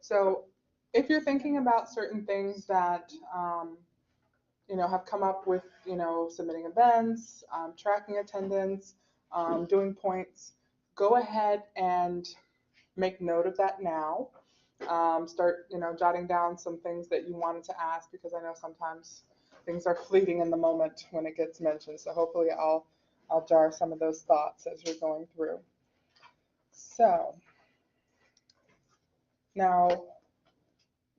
So if you're thinking about certain things that have come up with, submitting events, tracking attendance, doing points, go ahead and make note of that now. Start, jotting down some things that you wanted to ask, because I know sometimes things are fleeting in the moment when it gets mentioned. So hopefully I'll jar some of those thoughts as we're going through. So now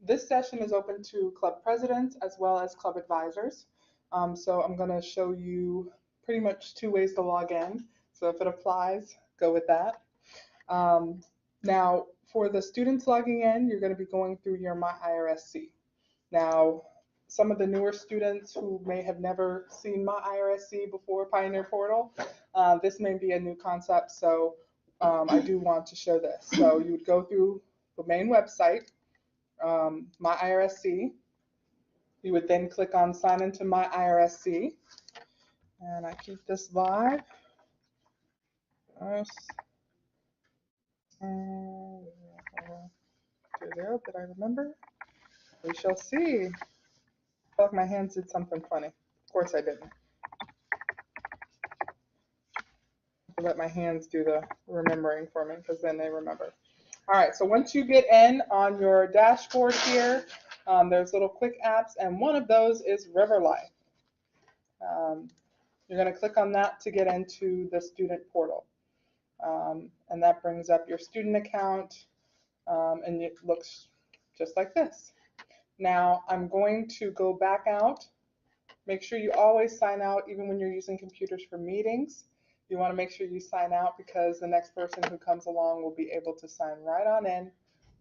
this session is open to club presidents as well as club advisors. So I'm going to show you pretty much 2 ways to log in. So if it applies, go with that. Now, for the students logging in, you're going to be going through your My IRSC. Now, some of the newer students who may have never seen My IRSC before Pioneer Portal, this may be a new concept, so I do want to show this. So you would go through the main website, My IRSC. You would then click on Sign into My IRSC, and I keep this live. Did I remember? We shall see. I feel like my hands did something funny. Of course I didn't. I'll let my hands do the remembering for me, because then they remember. All right, so once you get in on your dashboard here, there's little quick apps, and one of those is River Life. You're going to click on that to get into the student portal. And that brings up your student account, and it looks just like this. Now I'm going to go back out. Make sure you always sign out, even when you're using computers for meetings. You want to make sure you sign out, because the next person who comes along will be able to sign right on in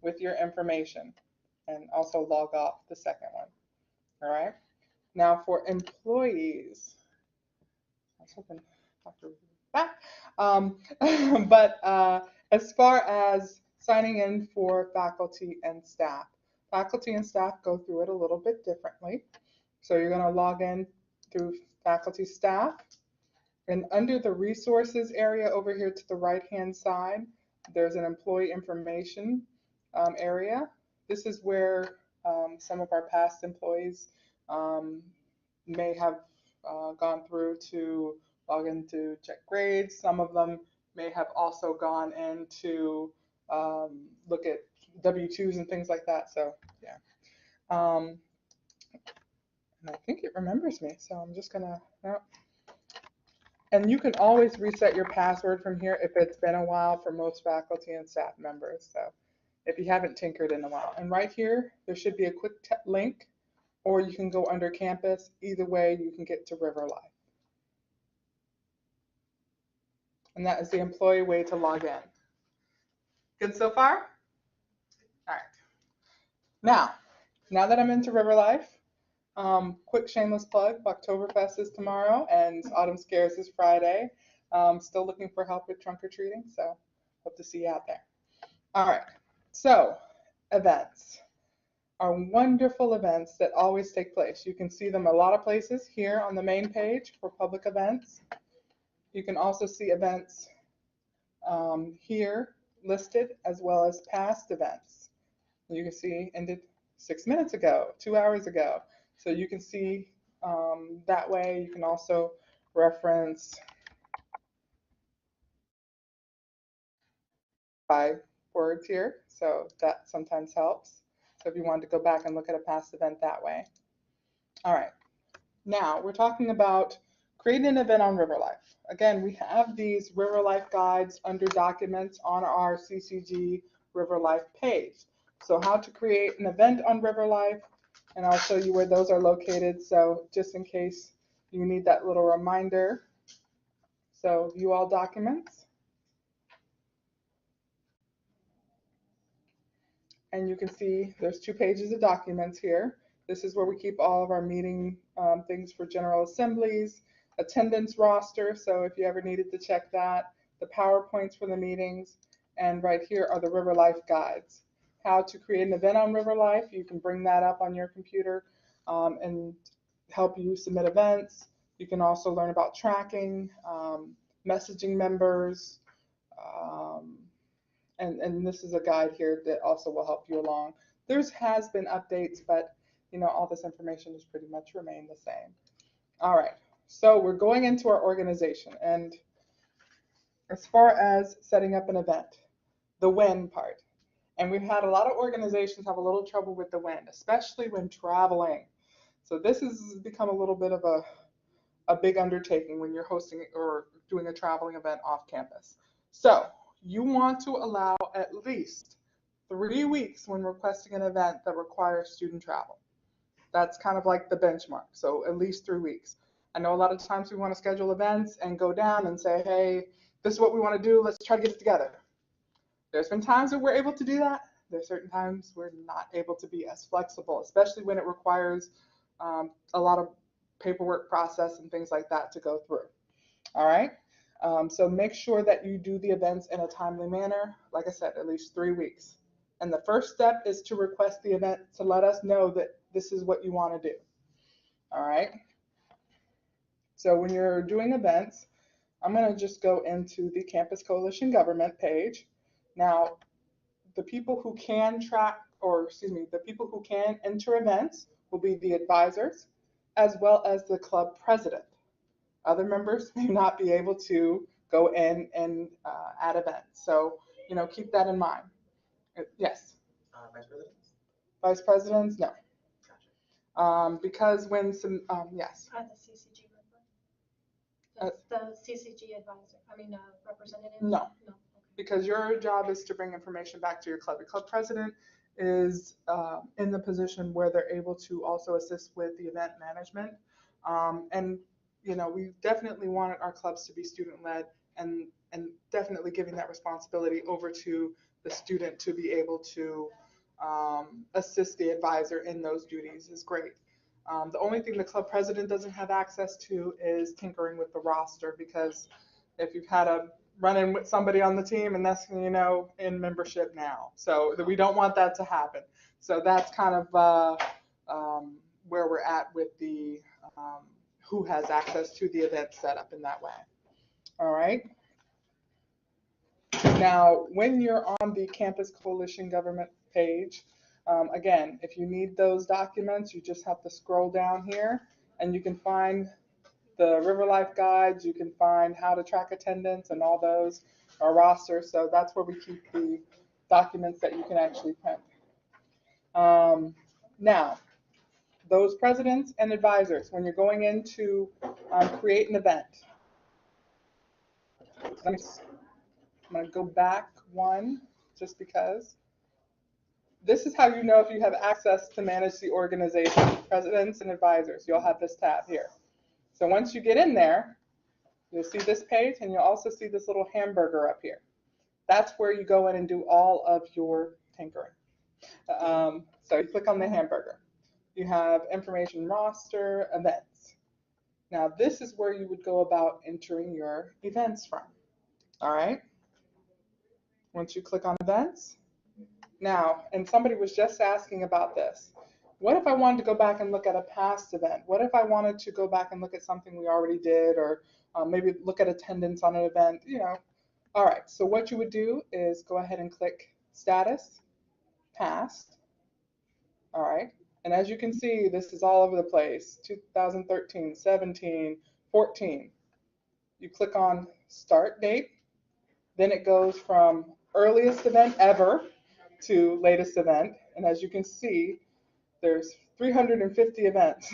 with your information, and also log off the second one. All right. Now for employees, I was hoping Dr. back. But as far as signing in for faculty and staff go through it a little bit differently. So you're going to log in through faculty staff, and under the resources area over here to the right hand side, there's an employee information area. This is where some of our past employees may have gone through to log in to check grades. Some of them may have also gone in to look at W-2s and things like that. So yeah. And I think it remembers me, so I'm just gonna, no. And you can always reset your password from here if it's been a while for most faculty and staff members. So if you haven't tinkered in a while. And right here, there should be a quick link, or you can go under campus. Either way, you can get to River Life. And that is the employee way to log in. Good so far? All right. Now that I'm into River Life, quick shameless plug, Oktoberfest is tomorrow and Autumn Scares is Friday. Still looking for help with trunk or treating, so hope to see you out there. All right, so events are wonderful events that always take place. You can see them a lot of places here on the main page for public events. You can also see events here listed, as well as past events. You can see ended 6 minutes ago, 2 hours ago. So you can see that way. You can also reference by words here. So that sometimes helps. So if you wanted to go back and look at a past event that way. All right. Now we're talking about creating an event on River Life. Again, we have these River Life guides under documents on our CCG River Life page. So how to create an event on River Life, and I'll show you where those are located. So just in case you need that little reminder. So view all documents. And you can see there's 2 pages of documents here. This is where we keep all of our meeting things for general assemblies, attendance roster, so if you ever needed to check that, the PowerPoints for the meetings, and right here are the River Life guides. How to create an event on River Life, you can bring that up on your computer and help you submit events. You can also learn about tracking, messaging members, and this is a guide here that also will help you along. There's has been updates, but all this information has pretty much remained the same. All right, so we're going into our organization, and as far as setting up an event, the when part. And we've had a lot of organizations have a little trouble with the when, especially when traveling. So this has become a little bit of a big undertaking when you're hosting or doing a traveling event off campus. So you want to allow at least 3 weeks when requesting an event that requires student travel. That's kind of like the benchmark. So at least 3 weeks. I know a lot of times we want to schedule events and go down and say, hey, this is what we want to do. Let's try to get it together. There's been times that we're able to do that. There's certain times we're not able to be as flexible, especially when it requires a lot of paperwork process and things like that to go through. All right. So make sure that you do the events in a timely manner. Like I said, at least 3 weeks. And the first step is to request the event to let us know that this is what you want to do. All right. So when you're doing events, I'm going to just go into the Campus Coalition Government page. Now, the people who can the people who can enter events will be the advisors as well as the club president. Other members may not be able to go in and add events. So, keep that in mind. Yes? Vice presidents? Vice presidents? No. Gotcha. Because when yes. The CCG member? The CCG advisor, representative? No. No. Because your job is to bring information back to your club. Your club president is in the position where they're able to also assist with the event management. And we definitely wanted our clubs to be student-led and definitely giving that responsibility over to the student to be able to assist the advisor in those duties is great. The only thing the club president doesn't have access to is tinkering with the roster, because if you've had a run-in with somebody on the team and that's in membership now, so we don't want that to happen. So that's kind of where we're at with the who has access to the event setup in that way. All right. Now, when you're on the Campus Coalition Government page, again, if you need those documents, you just have to scroll down here and you can find the River Life guides, you can find how to track attendance and all those, our roster. So that's where we keep the documents that you can actually print. Now, those presidents and advisors, when you're going in to create an event, I'm going to go back one just because. This is how you know if you have access to manage the organization, presidents and advisors. You'll have this tab here. So once you get in there, you'll see this page and you'll also see this little hamburger up here. That's where you go in and do all of your tinkering. So you click on the hamburger. You have information, roster, events. Now this is where you would go about entering your events from. All right. Once you click on events. Now, and somebody was just asking about this. What if I wanted to go back and look at a past event? What if I wanted to go back and look at something we already did, or maybe look at attendance on an event, All right, so what you would do is go ahead and click status, past. All right, and as you can see, this is all over the place, 2013, 17, 14. You click on start date, then it goes from earliest event ever to latest event, and as you can see, there's 350 events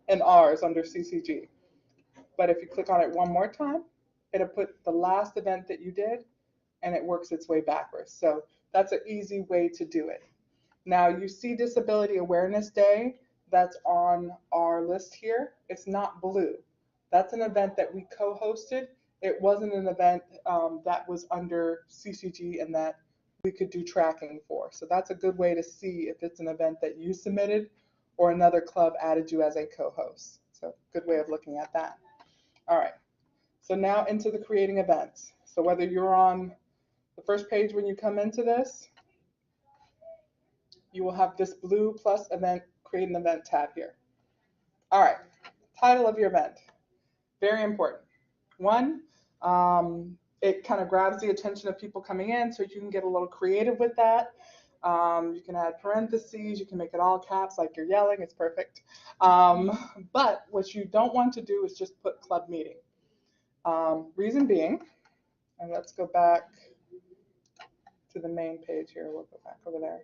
in ours under CCG. But if you click on it one more time, it'll put the last event that you did, and it works its way backwards. So that's an easy way to do it. Now you see Disability Awareness Day, that's on our list here. It's not blue. That's an event that we co-hosted. It wasn't an event that was under CCG and that we could do tracking for. So that's a good way to see if it's an event that you submitted or another club added you as a co-host. So good way of looking at that. All right, so now into the creating events. So whether you're on the first page when you come into this, you will have this blue plus event, create an event tab here. All right, title of your event, very important. One, it kind of grabs the attention of people coming in, so you can get a little creative with that. You can add parentheses, you can make it all caps like you're yelling, it's perfect. But what you don't want to do is just put club meeting. Reason being, and let's go back to the main page here, we'll go back over there.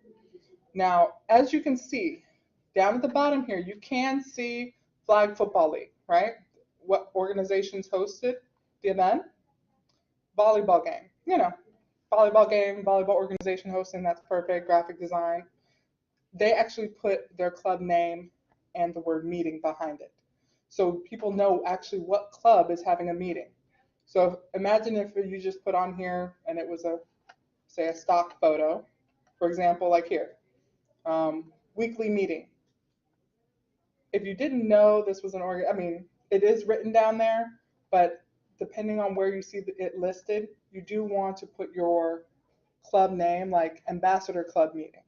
Now, as you can see, down at the bottom here, you can see Flag Football League, right? What organizations hosted the event? Volleyball game, volleyball game, volleyball organization hosting, that's perfect, graphic design. They actually put their club name and the word meeting behind it. So people know actually what club is having a meeting. So imagine if you just put on here and it was say a stock photo, for example, like here, weekly meeting. If you didn't know this was it is written down there, but depending on where you see it listed, you do want to put your club name, like Ambassador Club Meeting,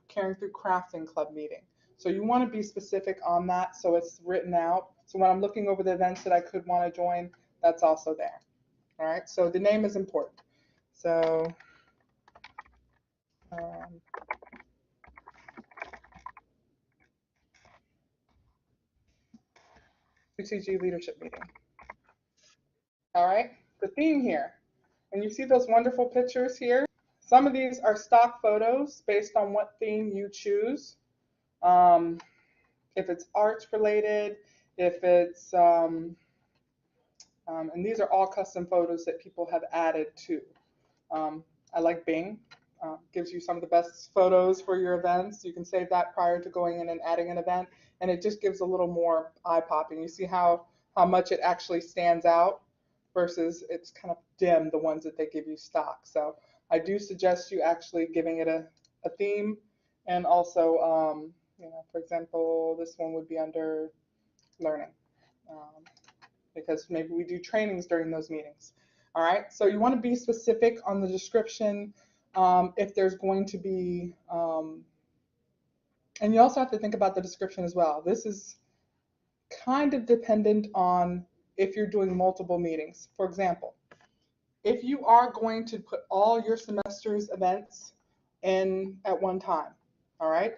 Caring Through Crafting Club Meeting. So you want to be specific on that so it's written out. So when I'm looking over the events that I could want to join, that's also there. All right, so the name is important. So CCG Leadership Meeting. All right, the theme here, and you see those wonderful pictures here. Some of these are stock photos based on what theme you choose. If it's arts related, if it's, and these are all custom photos that people have added to. I like Bing, gives you some of the best photos for your events. You can save that prior to going in and adding an event, and it just gives a little more eye-popping. You see how much it actually stands out versus it's kind of dim, the ones that they give you stock. So I do suggest you actually giving it a theme, and also, for example, this one would be under learning, because maybe we do trainings during those meetings. All right, so you want to be specific on the description. If there's going to be, and you also have to think about the description as well. This is kind of dependent on if you're doing multiple meetings. For example, if you are going to put all your semester's events in at one time, all right,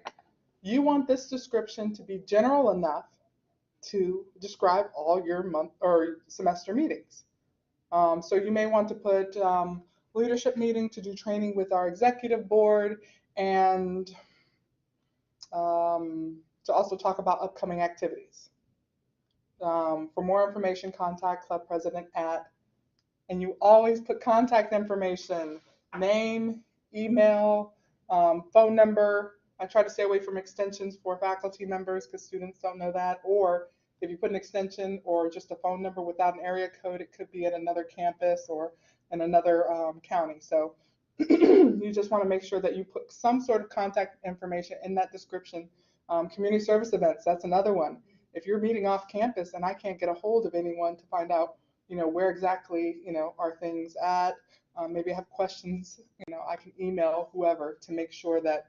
you want this description to be general enough to describe all your month or semester meetings. So you may want to put leadership meeting to do training with our executive board, and to also talk about upcoming activities. For more information, contact club president at, and you always put contact information, name, email, phone number. I try to stay away from extensions for faculty members because students don't know that. Or if you put an extension or just a phone number without an area code, it could be at another campus or in another county. So you just want to make sure that you put some sort of contact information in that description. Community service events, that's another one. If you're meeting off campus and I can't get a hold of anyone to find out, where exactly, are things at, maybe I have questions, I can email whoever to make sure that,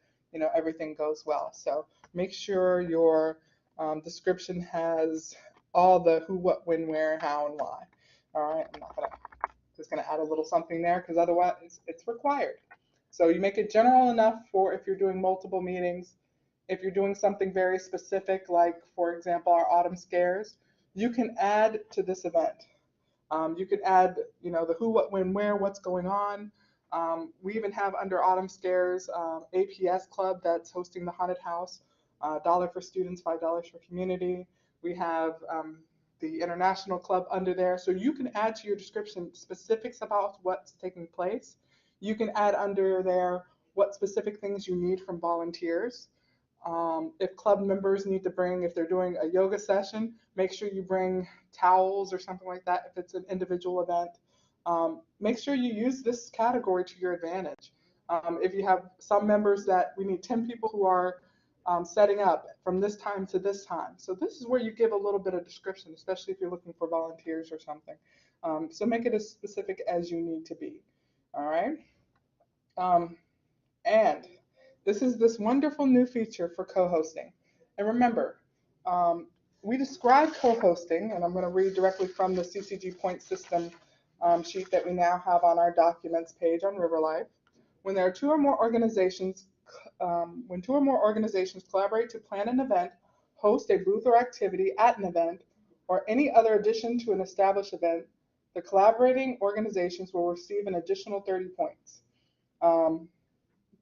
everything goes well. So make sure your description has all the who, what, when, where, how, and why. All right, just gonna add a little something there because otherwise it's required. So you make it general enough for if you're doing multiple meetings. If you're doing something very specific, like for example, our autumn scares, you can add to this event. You could add, the who, what, when, where, what's going on. We even have under Autumn Scares, APS Club that's hosting the haunted house, $1 for students, $5 for community. We have the International Club under there. So you can add to your description specifics about what's taking place. You can add under there what specific things you need from volunteers. If club members need to bring, if they're doing a yoga session, make sure you bring towels or something like that if it's an individual event. Make sure you use this category to your advantage. If you have some members that we need 10 people who are setting up from this time to this time. So this is where you give a little bit of description, especially if you're looking for volunteers or something. So make it as specific as you need to be. All right. And this is this wonderful new feature for co-hosting. And remember, we describe co-hosting, and I'm going to read directly from the CCG Points system sheet that we now have on our documents page on RiverLife. When there are two or more organizations, when two or more organizations collaborate to plan an event, host a booth or activity at an event, or any other addition to an established event, the collaborating organizations will receive an additional 30 points.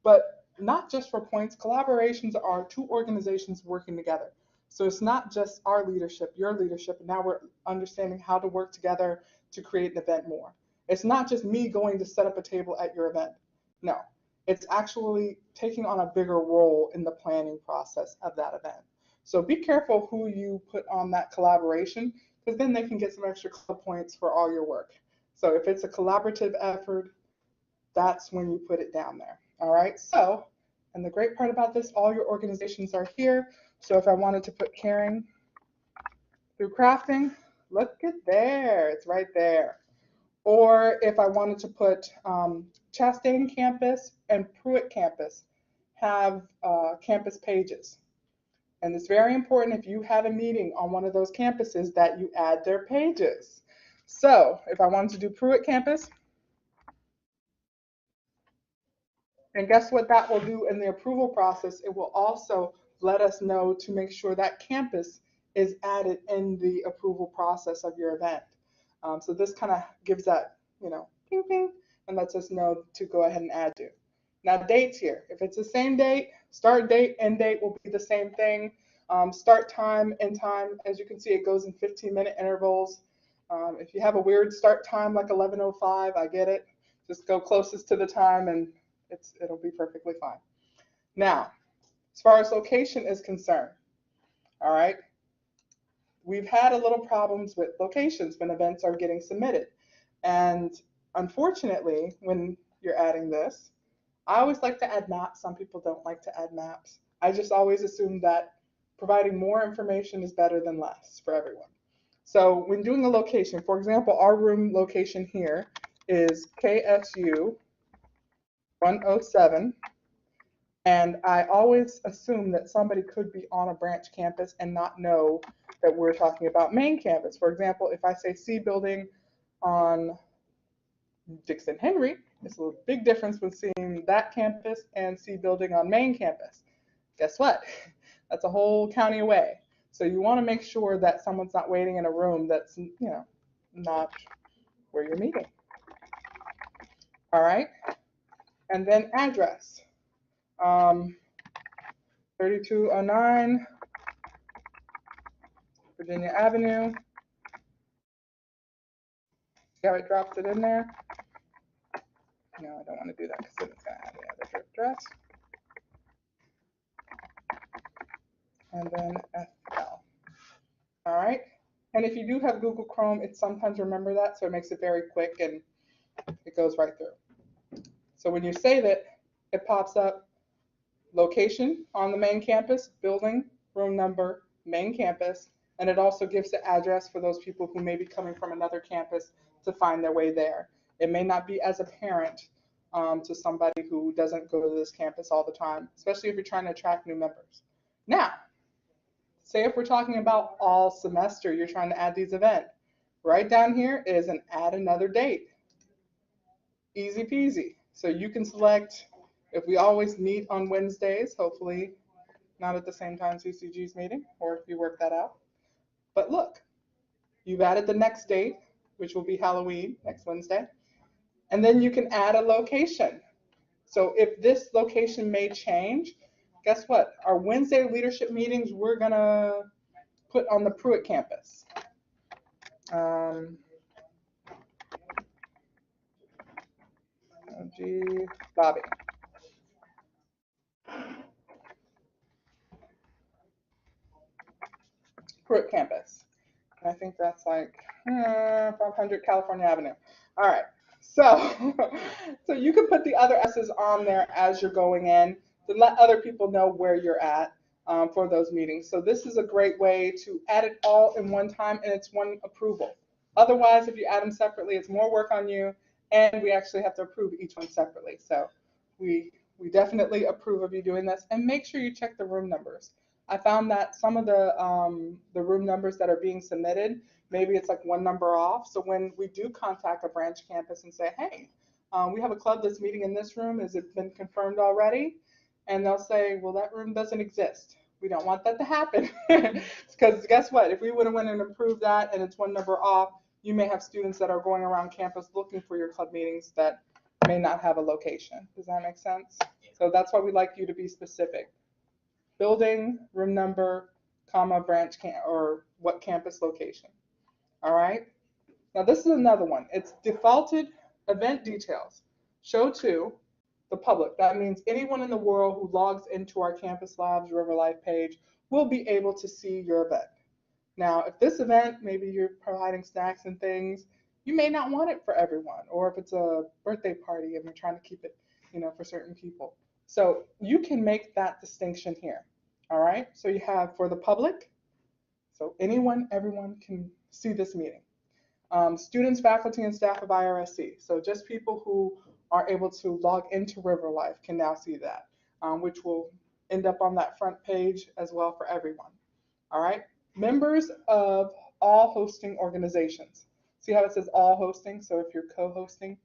But not just for points, collaborations are two organizations working together. So it's not just our leadership, your leadership, and now we're understanding how to work together to create an event more. It's not just me going to set up a table at your event. No, it's actually taking on a bigger role in the planning process of that event. So be careful who you put on that collaboration, because then they can get some extra club points for all your work. So if it's a collaborative effort, that's when you put it down there. All right, so, and the great part about this, all your organizations are here. So if I wanted to put caring through crafting, look at there, it's right there. Or if I wanted to put Chastain campus and Pruitt campus have campus pages. And it's very important if you have a meeting on one of those campuses that you add their pages. So if I wanted to do Pruitt campus, and guess what that will do in the approval process? It will also let us know to make sure that campus is added in the approval process of your event. So this kind of gives that, ping, ping, and lets us know to go ahead and add to. Now dates here, if it's the same date, start date, end date will be the same thing. Start time, end time, as you can see, it goes in 15-minute intervals. If you have a weird start time like 11:05, I get it. Just go closest to the time and it'll be perfectly fine. Now, as far as location is concerned, all right, we've had a little problems with locations when events are getting submitted. And unfortunately, when you're adding this, I always like to add maps. Some people don't like to add maps. I just always assume that providing more information is better than less for everyone. So when doing a location, for example, our room location here is KSU 107, and I always assume that somebody could be on a branch campus and not know that we're talking about main campus. For example, if I say C building on Dixon Henry, it's a big difference with seeing that campus and C building on main campus. Guess what? That's a whole county away. So you want to make sure that someone's not waiting in a room that's, not where you're meeting. All right, and then address. 3209 Virginia Avenue. See how it drops it in there? No, I don't want to do that because then it's going to add the other address. And then FL. All right. And if you do have Google Chrome, it sometimes remember that, so it makes it very quick and it goes right through. So when you save it, it pops up location on the main campus, building, room number, main campus, and it also gives the address for those people who may be coming from another campus to find their way there. It may not be as apparent to somebody who doesn't go to this campus all the time, especially if you're trying to attract new members. Now, say if we're talking about all semester, you're trying to add these events. Right down here is an add another date. Easy peasy. So you can select, if we always meet on Wednesdays, hopefully not at the same time CCG's meeting, or if you work that out. But look, you've added the next date, which will be Halloween, next Wednesday. And then you can add a location. So if this location may change, guess what? Our Wednesday leadership meetings, we're going to put on the Pruitt campus. Lobby. Pruitt campus. And I think that's like 500 California Avenue. All right. So, so you can put the other S's on there as you're going in to let other people know where you're at for those meetings. So this is a great way to add it all in one time, and it's one approval. Otherwise, if you add them separately, it's more work on you, and we actually have to approve each one separately. So we definitely approve of you doing this, and make sure you check the room numbers. I found that some of the room numbers that are being submitted, maybe it's like one number off. So when we do contact a branch campus and say, hey, we have a club that's meeting in this room, has it been confirmed already? And they'll say, well, that room doesn't exist. We don't want that to happen. Because guess what? If we would have went and approved that and it's one number off, you may have students that are going around campus looking for your club meetings that may not have a location. Does that make sense? So that's why we like you to be specific. Building, room number, comma, branch or what campus location. All right. Now this is another one. It's defaulted event details. Show to the public. That means anyone in the world who logs into our Campus Labs River Life page will be able to see your event. Now, if this event, maybe you're providing snacks and things, you may not want it for everyone, or if it's a birthday party and you're trying to keep it, for certain people. So you can make that distinction here. All right. So you have for the public. So anyone, everyone can see this meeting. Students, faculty, and staff of IRSC. So just people who are able to log into River Life can now see that, which will end up on that front page as well for everyone. All right. Members of all hosting organizations. See how it says all hosting? So if you're co-hosting,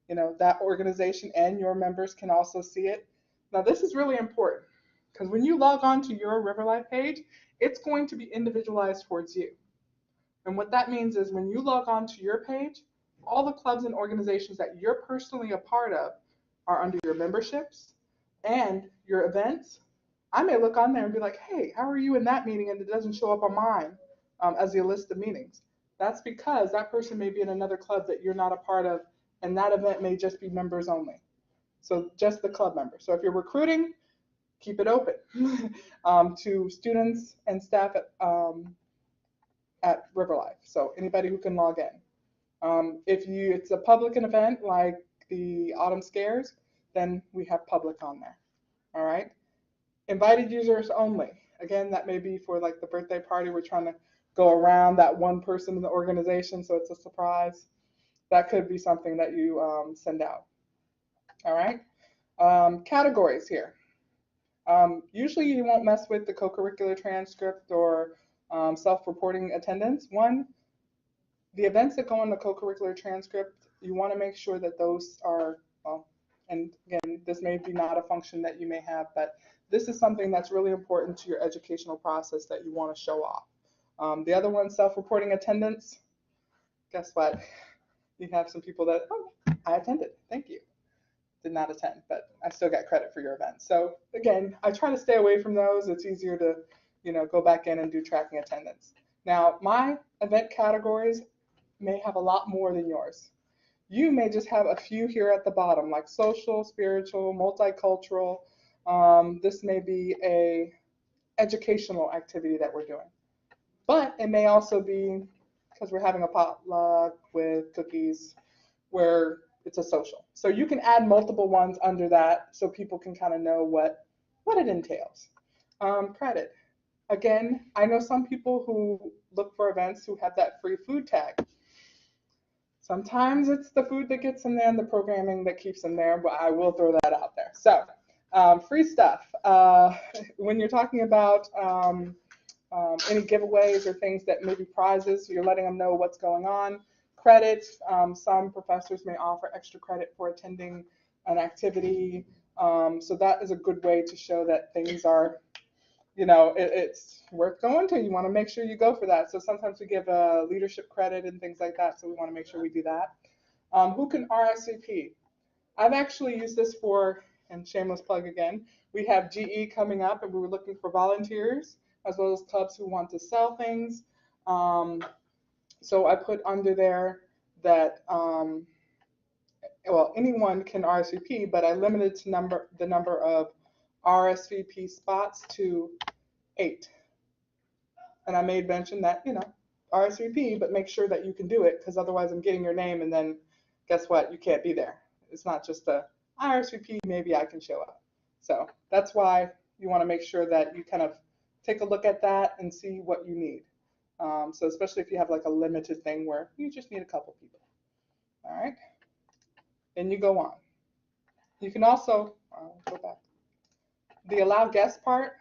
that organization and your members can also see it. Now this is really important because when you log on to your River Life page, it's going to be individualized towards you. And what that means is when you log on to your page, all the clubs and organizations that you're personally a part of are under your memberships and your events. I may look on there and be like, hey, how are you in that meeting? And it doesn't show up on mine as a list of meetings. That's because that person may be in another club that you're not a part of, and that event may just be members only. So just the club members. So if you're recruiting, keep it open to students and staff at River Life. So anybody who can log in. If it's a public event like the Autumn Scares, then we have public on there. All right. Invited users only. Again, that may be for like the birthday party. We're trying to go around that one person in the organization, so it's a surprise. That could be something that you send out. All right. Categories here. Usually you won't mess with the co-curricular transcript or self-reporting attendance. One, the events that go on the co-curricular transcript, you want to make sure that those are, well, and again, this may be not a function that you may have, but this is something that's really important to your educational process that you want to show off. The other one, self-reporting attendance, guess what? You have some people that, oh, I attended, thank you. Did not attend, but I still got credit for your event. So again, I try to stay away from those. It's easier to, go back in and do tracking attendance. Now, my event categories may have a lot more than yours. You may just have a few here at the bottom, like social, spiritual, multicultural. This may be a educational activity that we're doing. But it may also be, because we're having a potluck with cookies, where it's a social. So you can add multiple ones under that so people can kind of know what it entails. Credit. Again, I know some people who look for events who have that free food tag. Sometimes it's the food that gets them there and the programming that keeps them there, but I will throw that out there. So free stuff. When you're talking about any giveaways or things that may be prizes, so you're letting them know what's going on. Credit, some professors may offer extra credit for attending an activity. So that is a good way to show that things are, it's worth going to. You want to make sure you go for that. So sometimes we give leadership credit and things like that. So we want to make sure we do that. Who can RSVP? I've actually used this for, and shameless plug again, we have GE coming up and we were looking for volunteers as well as clubs who want to sell things. So I put under there that, well, anyone can RSVP, but I limited to the number of RSVP spots to 8. And I made mention that, RSVP, but make sure that you can do it, because otherwise I'm getting your name and then guess what? You can't be there. It's not just a RSVP, maybe I can show up. So that's why you want to make sure that you kind of take a look at that and see what you need. So especially if you have like a limited thing where you just need a couple people. All right. Then you go on. You can also go back. The allow guest part,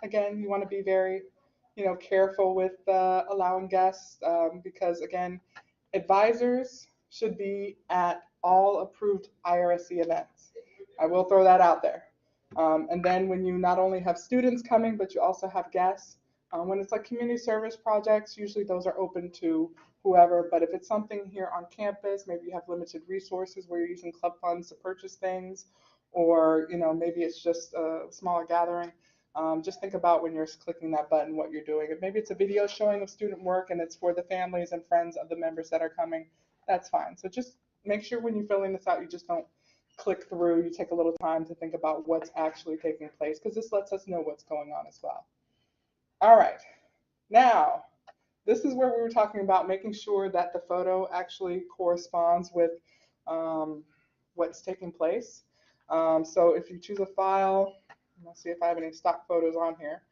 again, you want to be very careful with allowing guests because, again, advisors should be at all approved IRSC events. I will throw that out there. And then when you not only have students coming, but you also have guests, when it's like community service projects, usually those are open to whoever. But if it's something here on campus, maybe you have limited resources where you're using club funds to purchase things, or maybe it's just a smaller gathering. Just think about when you're clicking that button what you're doing. And maybe it's a video showing of student work and it's for the families and friends of the members that are coming. That's fine. So just make sure when you're filling this out, you just don't click through. You take a little time to think about what's actually taking place, because this lets us know what's going on as well. All right. Now, this is where we were talking about making sure that the photo actually corresponds with what's taking place. So if you choose a file, let's see if I have any stock photos on here.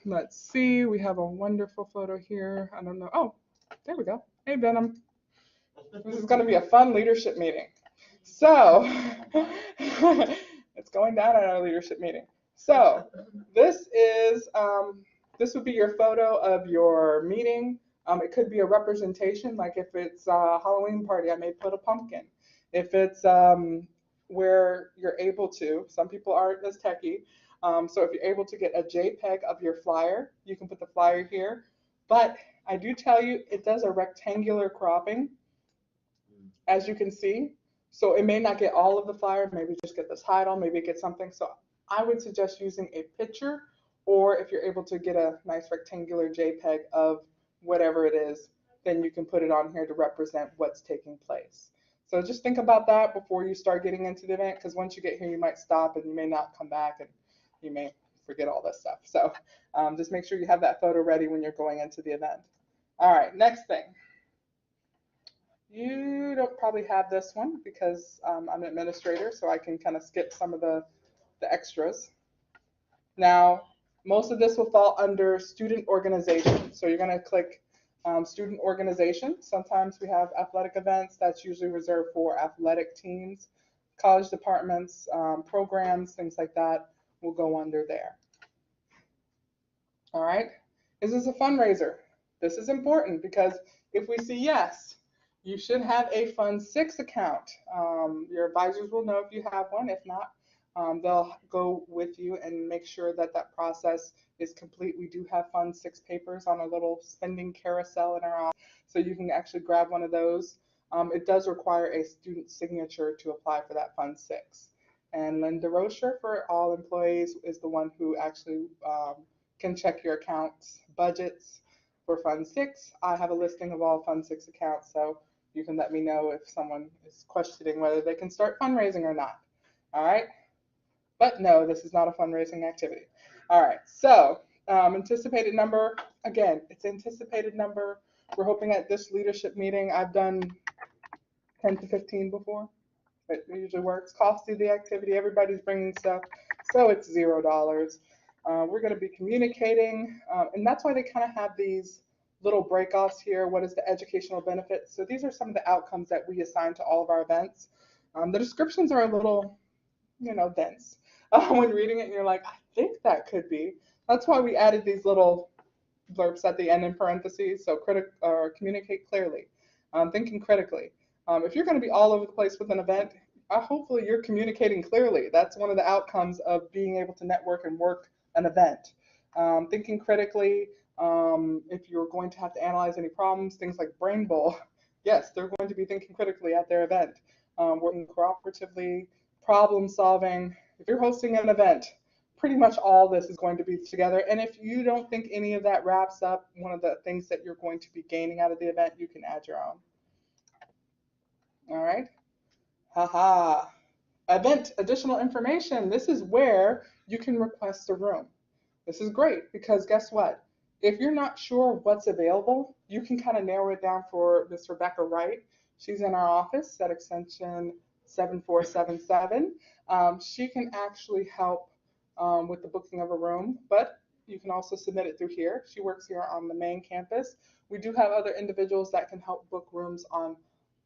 Let's see, we have a wonderful photo here. I don't know. Oh, there we go. Hey, Benham. This is going to be a fun leadership meeting. So it's going down at our leadership meeting. So this is this would be your photo of your meeting. It could be a representation, like if it's a Halloween party, I may put a pumpkin. If it's where you're able to, some people aren't as techie, so if you're able to get a JPEG of your flyer, you can put the flyer here. But I do tell you, it does a rectangular cropping, as you can see. So it may not get all of the flyer, maybe just get the title, maybe get something. So I would suggest using a picture, or if you're able to get a nice rectangular JPEG of whatever it is, then you can put it on here to represent what's taking place. So just think about that before you start getting into the event, because once you get here, you might stop and you may not come back and you may forget all this stuff. So just make sure you have that photo ready when you're going into the event. All right, next thing. You don't probably have this one because I'm an administrator, so I can kind of skip some of the extras. Now, most of this will fall under student organization. So you're going to click student organization. Sometimes we have athletic events. That's usually reserved for athletic teams, college departments, programs, things like that will go under there. All right. Is this a fundraiser? This is important because if we see yes, you should have a Fund 6 account. Your advisors will know if you have one. If not, they'll go with you and make sure that that process is complete. We do have Fund 6 papers on a little spending carousel in our office, so you can actually grab one of those. It does require a student signature to apply for that Fund 6. And Linda Rocher, for all employees, is the one who actually can check your accounts, budgets for Fund 6. I have a listing of all Fund 6 accounts, so you can let me know if someone is questioning whether they can start fundraising or not. All right. But no, this is not a fundraising activity. All right. So anticipated number, again, it's anticipated number. We're hoping at this leadership meeting, I've done 10 to 15 before. It usually works. Cost of the activity, everybody's bringing stuff, so it's $0. We're going to be communicating, and that's why they kind of have these little breakoffs here. What is the educational benefits? So these are some of the outcomes that we assign to all of our events. The descriptions are a little, dense when reading it, and you're like, I think that could be. That's why we added these little blurbs at the end in parentheses. So communicate clearly, thinking critically. If you're going to be all over the place with an event, hopefully you're communicating clearly. That's one of the outcomes of being able to network and work an event. Thinking critically, if you're going to have to analyze any problems, things like Brain Bowl, yes, they're going to be thinking critically at their event. Working cooperatively, problem solving. If you're hosting an event, pretty much all this is going to be together. And if you don't think any of that wraps up one of the things that you're going to be gaining out of the event, you can add your own. All right. Haha. Event additional information. This is where you can request a room. This is great because guess what? If you're not sure what's available, you can kind of narrow it down for Miss Rebecca Wright. She's in our office at extension 7477. She can actually help with the booking of a room, but you can also submit it through here. She works here on the main campus. We do have other individuals that can help book rooms on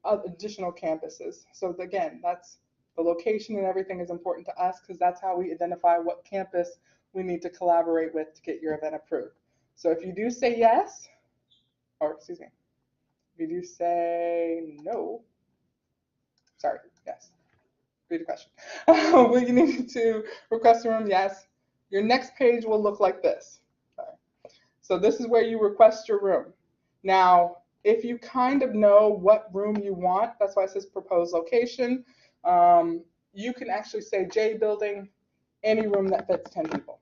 additional campuses. So again, that's the location and everything is important to us because that's how we identify what campus we need to collaborate with to get your event approved. So if you do say yes, or excuse me, if you do say no, sorry, yes, read the question. Will you need to request a room? Yes. Your next page will look like this. Sorry. So this is where you request your room. Now, if you kind of know what room you want, that's why it says proposed location, you can actually say J building, any room that fits 10 people.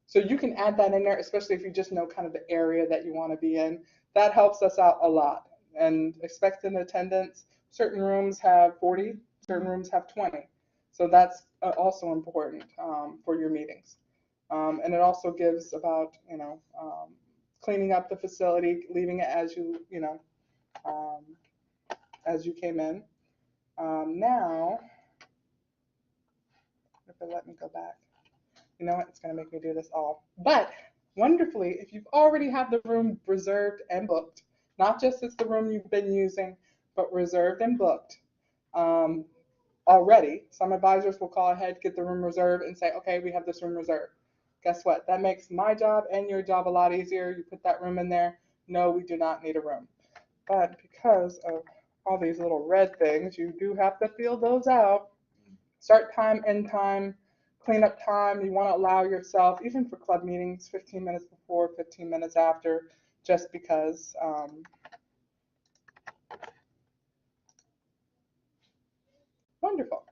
So you can add that in there, especially if you just know kind of the area that you want to be in. That helps us out a lot. And expected attendance, certain rooms have 40, certain rooms have 20. So that's also important for your meetings. And it also gives about, cleaning up the facility, leaving it as as you came in. Now, if it let me go back, you know what, it's going to make me do this all. But wonderfully, if you've already have the room reserved and booked, not just it's the room you've been using, but reserved and booked already, some advisors will call ahead, get the room reserved, and say, okay, we have this room reserved. Guess what? That makes my job and your job a lot easier. You put that room in there. No, we do not need a room. But because of all these little red things, you do have to fill those out. Start time, end time, cleanup time. You want to allow yourself, even for club meetings, 15 minutes before, 15 minutes after, just because. Wonderful.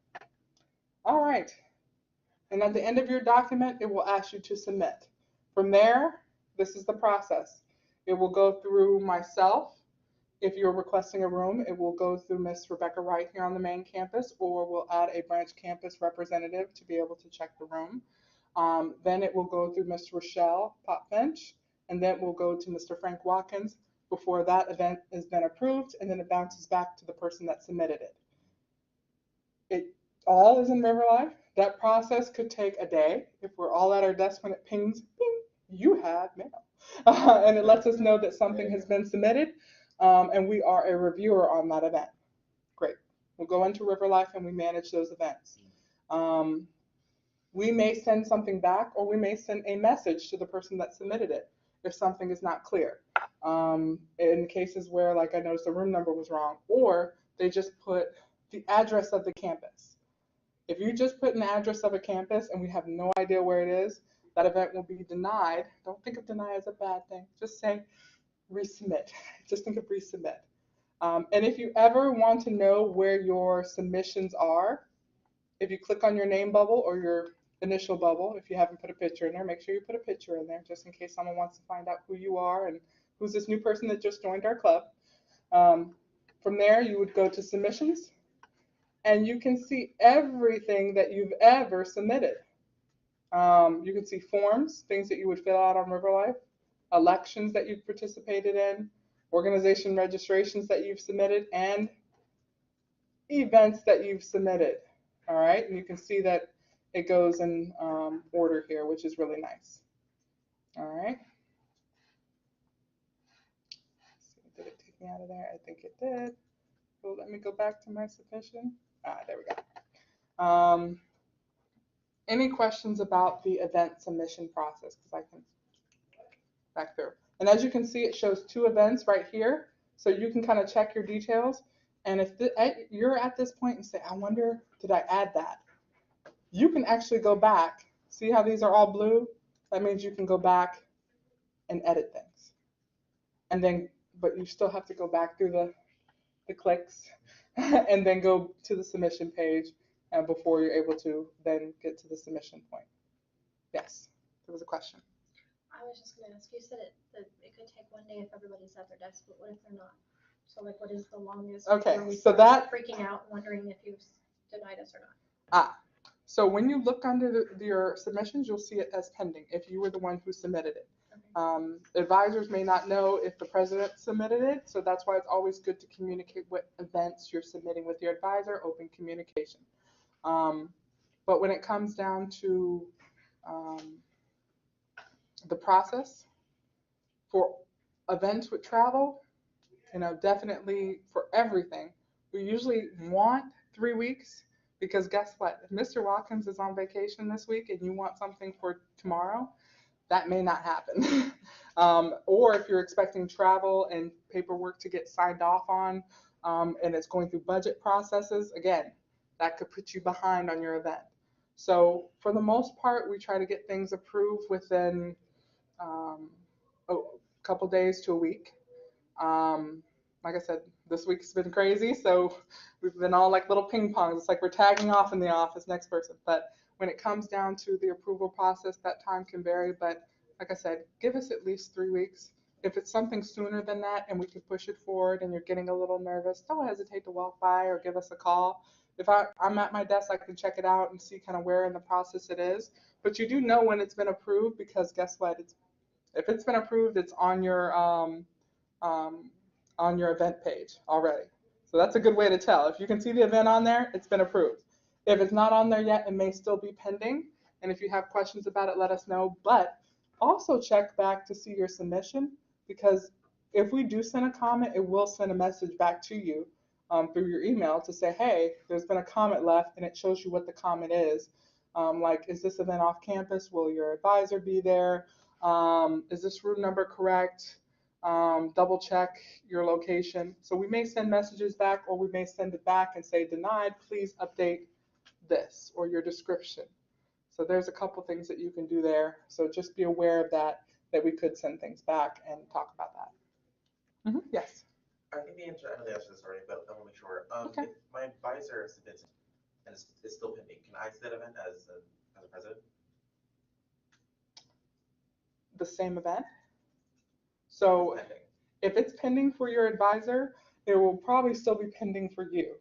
All right. And at the end of your document, it will ask you to submit. From there, this is the process. It will go through myself. If you're requesting a room, it will go through Miss Rebecca Wright here on the main campus, or we'll add a branch campus representative to be able to check the room. Then it will go through Miss Rochelle Popfinch, and then we'll go to Mr. Frank Watkins before that event has been approved, and then it bounces back to the person that submitted it. It all is in River Life. That process could take a day. If we're all at our desk when it pings, ping, you have mail. And it lets us know that something has been submitted, and we are a reviewer on that event. Great. We'll go into River Life and we manage those events. We may send something back, or we may send a message to the person that submitted it if something is not clear. In cases where, like, I noticed the room number was wrong, or they just put the address of the campus. If you just put an address of a campus and we have no idea where it is, that event will be denied. Don't think of deny as a bad thing. Just say resubmit. Just think of resubmit. And if you ever want to know where your submissions are, if you click on your name bubble or your initial bubble, if you haven't put a picture in there, make sure you put a picture in there just in case someone wants to find out who you are and who's this new person that just joined our club. From there, you would go to submissions, and you can see everything that you've ever submitted. You can see forms, things that you would fill out on River Life, elections that you've participated in, organization registrations that you've submitted, and events that you've submitted. All right, and you can see that it goes in order here, which is really nice. All right. Let's see, did it take me out of there? I think it did. So let me go back to my submission. There we go. Any questions about the event submission process? Because I can back through. And as you can see, it shows 2 events right here. So you can kind of check your details. And if you're at this point and say, I wonder, did I add that? You can actually go back. See how these are all blue? That means you can go back and edit things. And then, but you still have to go back through the clicks and then go to the submission page before you're able to then get to the submission point. Yes, there was a question. I was just going to ask, you said that it could take one day if everybody's at their desk, but what if they're not? So, like, what is the longest? Okay, we so that freaking out, wondering if you've denied us or not. So when you look under your submissions, you'll see it as pending if you were the one who submitted it. Okay. Advisors may not know if the president submitted it, so that's why it's always good to communicate what events you're submitting with your advisor, open communication. But when it comes down to the process for events with travel, definitely for everything, we usually want 3 weeks, Because guess what? If Mr. Watkins is on vacation this week and you want something for tomorrow, that may not happen. Or if you're expecting travel and paperwork to get signed off on, and it's going through budget processes, again, that could put you behind on your event. So for the most part, we try to get things approved within a couple days to a week. Like I said, this week's been crazy, so we've been all like little ping pongs. It's like we're tagging off in the office, next person. But when it comes down to the approval process, that time can vary. But like I said, give us at least 3 weeks. If it's something sooner than that and we can push it forward and you're getting a little nervous, don't hesitate to walk by or give us a call. If I'm at my desk, I can check it out and see kind of where in the process it is. But you do know when it's been approved, because guess what? If it's been approved, it's on your event page already. So that's a good way to tell. If you can see the event on there, it's been approved. If it's not on there yet, it may still be pending. And if you have questions about it, let us know. But also check back to see your submission, because if we do send a comment, it will send a message back to you through your email to say, hey, there's been a comment left, and it shows you what the comment is. Like, is this event off campus? Will your advisor be there? Is this room number correct? Double check your location. So we may send messages back, or we may send it back and say denied, please update this or your description. So there's a couple things that you can do there. So just be aware of that we could send things back and talk about that. Yes. I think the answer, I know the answer to this already, but I want to make sure. Okay. If my advisor submits and it's still pending, can I see that event as a president? The same event. So It's pending. if it's pending for your advisor, it will probably still be pending for you,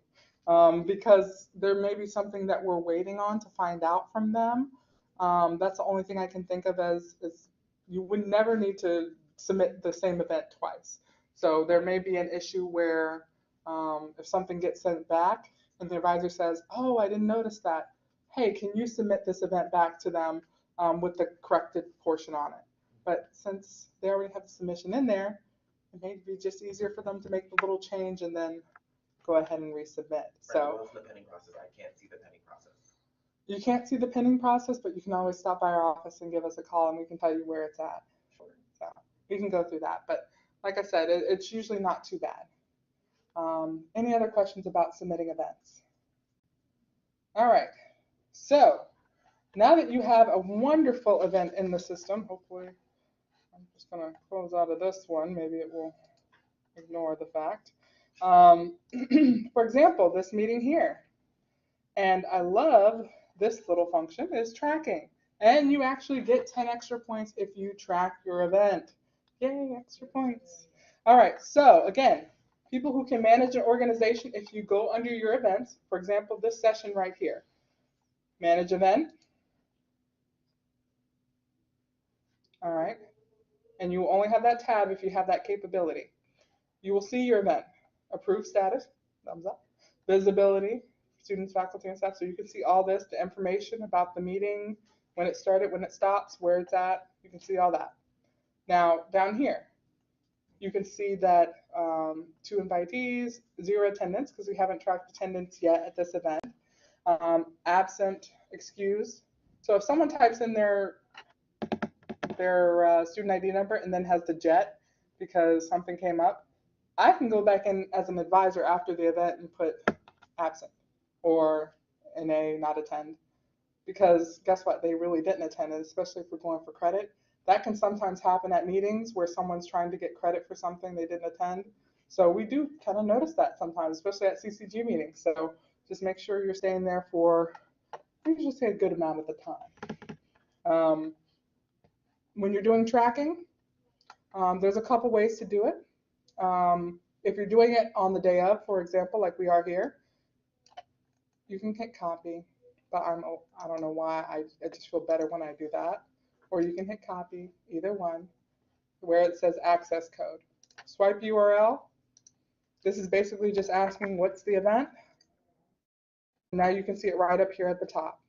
because there may be something that we're waiting on to find out from them. That's the only thing I can think of as you would never need to submit the same event twice. So there may be an issue where if something gets sent back and the advisor says, oh, I didn't notice that. Hey, can you submit this event back to them with the corrected portion on it? But since they already have the submission in there, it may be just easier for them to make the little change and then go ahead and resubmit. Right, So well, it's the pending process. I can't see the pending process. you can't see the pending process, but you can always stop by our office and give us a call, and we can tell you where it's at. Sure. So we can go through that. But like I said, it's usually not too bad. Any other questions about submitting events? All right. So now that you have a wonderful event in the system, hopefully I'm just going to close out of this one. Maybe it will ignore the fact. For example, this meeting here. And I love this little function is tracking. And you actually get 10 extra points if you track your event. Yay, extra points. All right, so again, people who can manage an organization, if you go under your events, for example, this session right here, manage event. All right, and you will only have that tab if you have that capability. You will see your event, approved status, thumbs up, visibility, students, faculty, and staff. So you can see all this, the information about the meeting, when it started, when it stops, where it's at. You can see all that. Now, down here, you can see that 2 invitees, 0 attendance, because we haven't tracked attendance yet at this event. Absent, excused. So if someone types in their student ID number and then has the jet because something came up, I can go back in as an advisor after the event and put absent or NA, not attend, because guess what? They really didn't attend, and especially if we're going for credit. That can sometimes happen at meetings where someone's trying to get credit for something they didn't attend. So we do kind of notice that sometimes, especially at CCG meetings. So just make sure you're staying there for, I usually say, a good amount of the time. When you're doing tracking, there's a couple ways to do it. If you're doing it on the day of, for example, like we are here, you can hit copy, but I don't know why, I just feel better when I do that. Or you can hit copy, either one, where it says access code. Swipe URL. This is basically just asking what's the event. Now you can see it right up here at the top.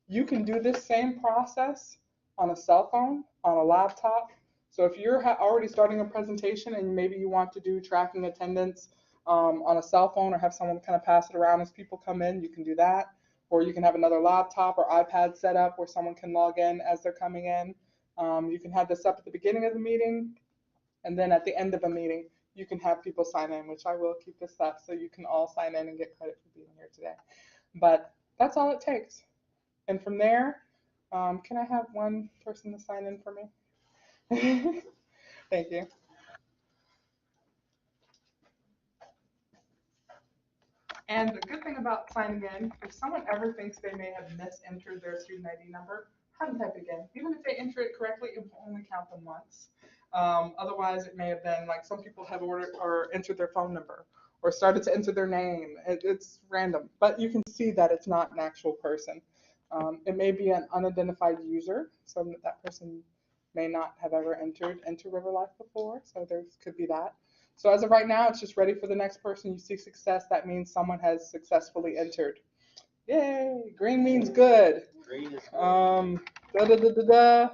You can do this same process on a cell phone, on a laptop. So if you're already starting a presentation and maybe you want to do tracking attendance on a cell phone or have someone kind of pass it around as people come in. You can do that. Or you can have another laptop or iPad set up where someone can log in as they're coming in. You can have this up at the beginning of the meeting, and then at the end of a meeting, you can have people sign in, which I will keep this up so you can all sign in and get credit for being here today. But that's all it takes. And from there, can I have one person to sign in for me? Thank you. And the good thing about signing in, if someone ever thinks they may have misentered their student ID number, have them type it again. Even if they enter it correctly, it will only count them once. Otherwise, it may have been like some people have ordered or entered their phone number or started to enter their name. It's random, but you can see that it's not an actual person. It may be an unidentified user, so that person may not have ever entered into River Life before, so there could be that. So as of right now, it's just ready for the next person. You see success, that means someone has successfully entered. Yay, green means good. Green is good. Da da da da da.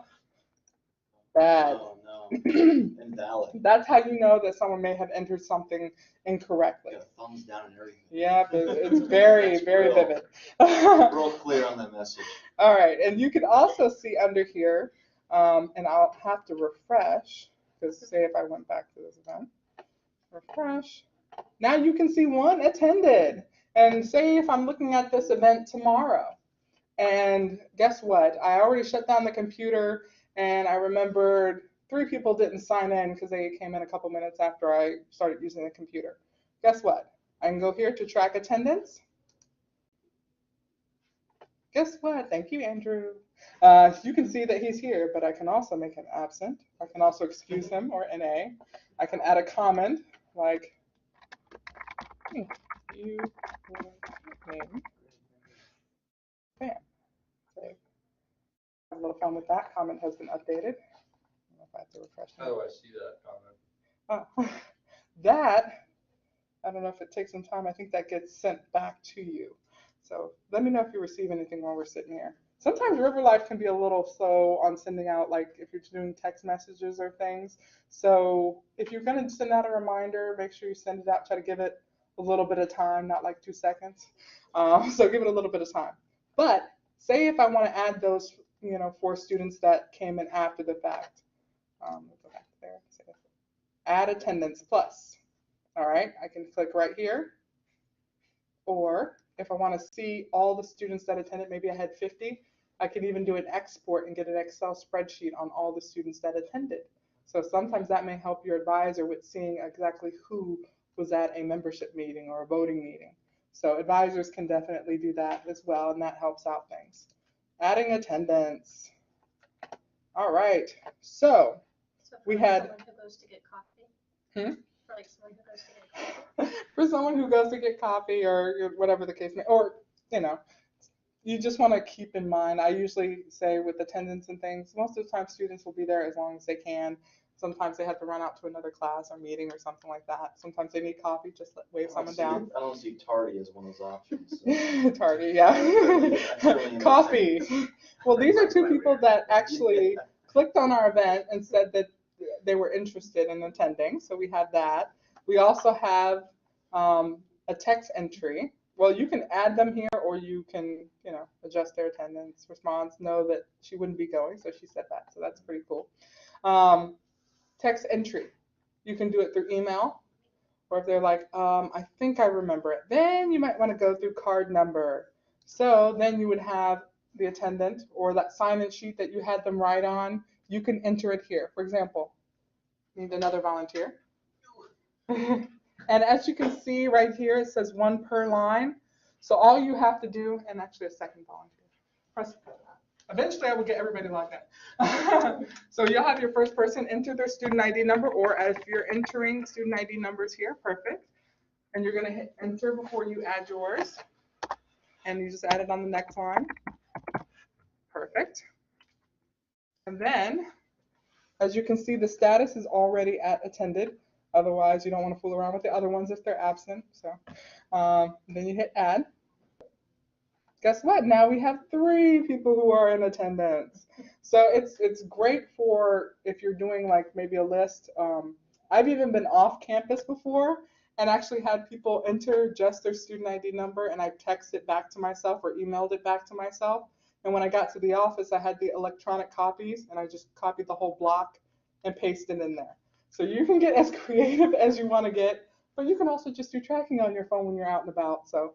Bad. Oh, no. Invalid. That's how you know that someone may have entered something incorrectly. Got a thumbs down and everything. Yeah, it's very, That's very real. vivid. Real clear on that message. All right, and you can also see under here, and I'll have to refresh, because say if I went back to this event, refresh. Now you can see one attended. And say if I'm looking at this event tomorrow, and guess what? I already shut down the computer, and I remembered 3 people didn't sign in because they came in a couple minutes after I started using the computer. Guess what? I can go here to track attendance. Guess what? Thank you, Andrew. You can see that he's here, but I can also make him absent. I can also excuse him or NA. I can add a comment like, you name. Bam. Save. Have a little fun with that. Comment has been updated. I don't know if I have to refresh it. How do I see that comment? Oh, that, I don't know if it takes some time. I think that gets sent back to you. So let me know if you receive anything while we're sitting here. Sometimes River Life can be a little slow on sending out, like if you're doing text messages or things. So if you're going to send out a reminder, make sure you send it out. Try to give it a little bit of time, not like 2 seconds. So give it a little bit of time. But say if I want to add those, 4 students that came in after the fact. Let's go back there. Add attendance plus. All right, I can click right here. Or if I want to see all the students that attended, maybe I had 50, I could even do an export and get an Excel spreadsheet on all the students that attended. So sometimes that may help your advisor with seeing exactly who was at a membership meeting or a voting meeting. So advisors can definitely do that as well, and that helps out things. Adding attendance. All right, so we had. Someone who goes to get coffee. For like someone who goes to get coffee. For someone who goes to get coffee or whatever the case may, or you just want to keep in mind. I usually say with attendance and things, most of the time students will be there as long as they can. Sometimes they have to run out to another class or meeting or something like that. Sometimes they need coffee, just wave someone down. I don't see tardy as one of those options. So. Tardy, yeah. Coffee. Well, these are 2 people that actually clicked on our event and said that they were interested in attending. So we had that. We also have a text entry. Well, you can add them here, or you can, adjust their attendance response, know that she wouldn't be going. So she said that. So that's pretty cool. Text entry. You can do it through email, or if they're like, I think I remember it, then you might want to go through card number. So then you would have the attendant or that sign-in sheet that you had them write on. You can enter it here. For example, need another volunteer. And as you can see right here, it says 1 per line. So all you have to do, and actually a second volunteer, press. Eventually I will get everybody logged in. So you'll have your first person enter their student ID number, or if you're entering student ID numbers here, perfect. And you're gonna hit enter before you add yours. And you just add it on the next line. Perfect. And then, as you can see, the status is already at attended. Otherwise, you don't want to fool around with the other ones if they're absent. So then you hit add. Guess what? Now we have 3 people who are in attendance. So it's great for if you're doing like maybe a list. I've even been off campus before, and actually had people enter just their student ID number, and I texted it back to myself or emailed it back to myself. And when I got to the office, I had the electronic copies, and I just copied the whole block and pasted in there. So you can get as creative as you want to get, but you can also just do tracking on your phone when you're out and about. So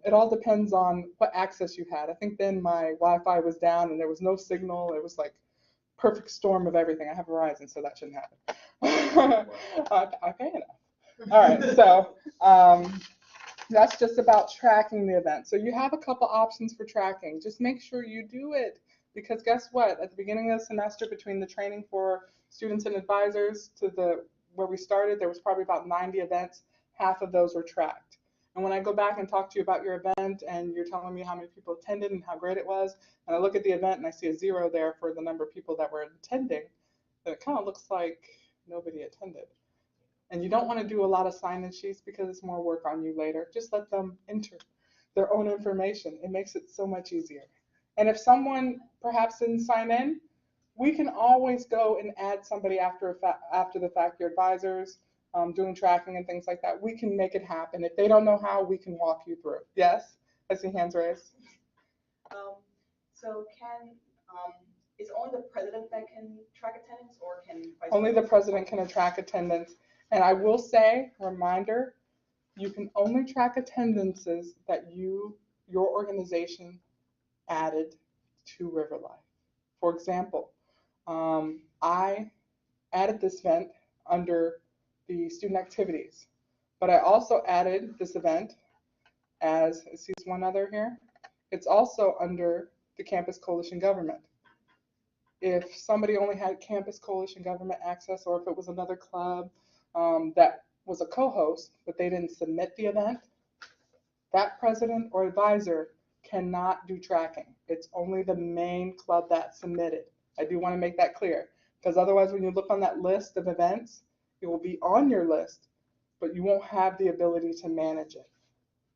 it all depends on what access you had. I think then my Wi-Fi was down and there was no signal. It was like perfect storm of everything. I have Verizon, so that shouldn't happen. I pay enough. All right, so that's just about tracking the event. So you have a couple options for tracking. Just make sure you do it, because guess what? At the beginning of the semester, between the training for students and advisors to where we started, there was probably about 90 events. Half of those were tracked. And when I go back and talk to you about your event and you're telling me how many people attended and how great it was, and I look at the event and I see a 0 there for the number of people that were attending, then it kind of looks like nobody attended. And you don't want to do a lot of sign-in sheets because it's more work on you later. Just let them enter their own information. It makes it so much easier. And if someone perhaps didn't sign in, we can always go and add somebody after the fact, your advisors, doing tracking and things like that. We can make it happen. If they don't know how, we can walk you through. Yes? I see hands raised. So is only the president that can track attendance, or can vice Only the president? president can track attendance. And I will say, reminder, you can only track attendances that your organization added to River Life. For example, I added this event under the student activities, but I also added this event as, see one other here, it's also under the Campus Coalition Government. If somebody only had Campus Coalition Government access, or if it was another club that was a co-host, but they didn't submit the event, that president or advisor cannot do tracking. It's only the main club that submitted. I do want to make that clear, because otherwise when you look on that list of events, it will be on your list, but you won't have the ability to manage it.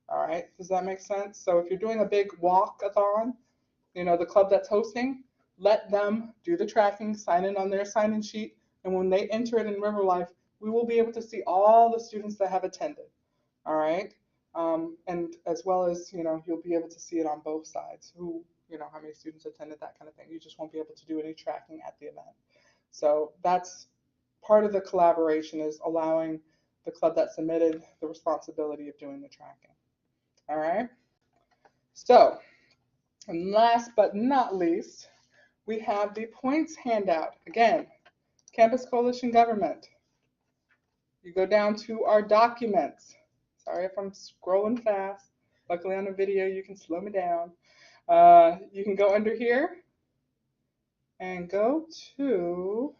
All right, does that make sense? So if you're doing a big walkathon, the club that's hosting, let them do the tracking, sign in on their sign-in sheet, and when they enter it in River Life, we will be able to see all the students that have attended. All right, and as well as you'll be able to see it on both sides, how many students attended, that kind of thing. You just won't be able to do any tracking at the event. So that's part of the collaboration, is allowing the club that submitted the responsibility of doing the tracking. All right. So, and last but not least, we have the points handout. Again, Campus Coalition Government. You go down to our documents. Sorry if I'm scrolling fast. Luckily on a video, you can slow me down. You can go under here and go to,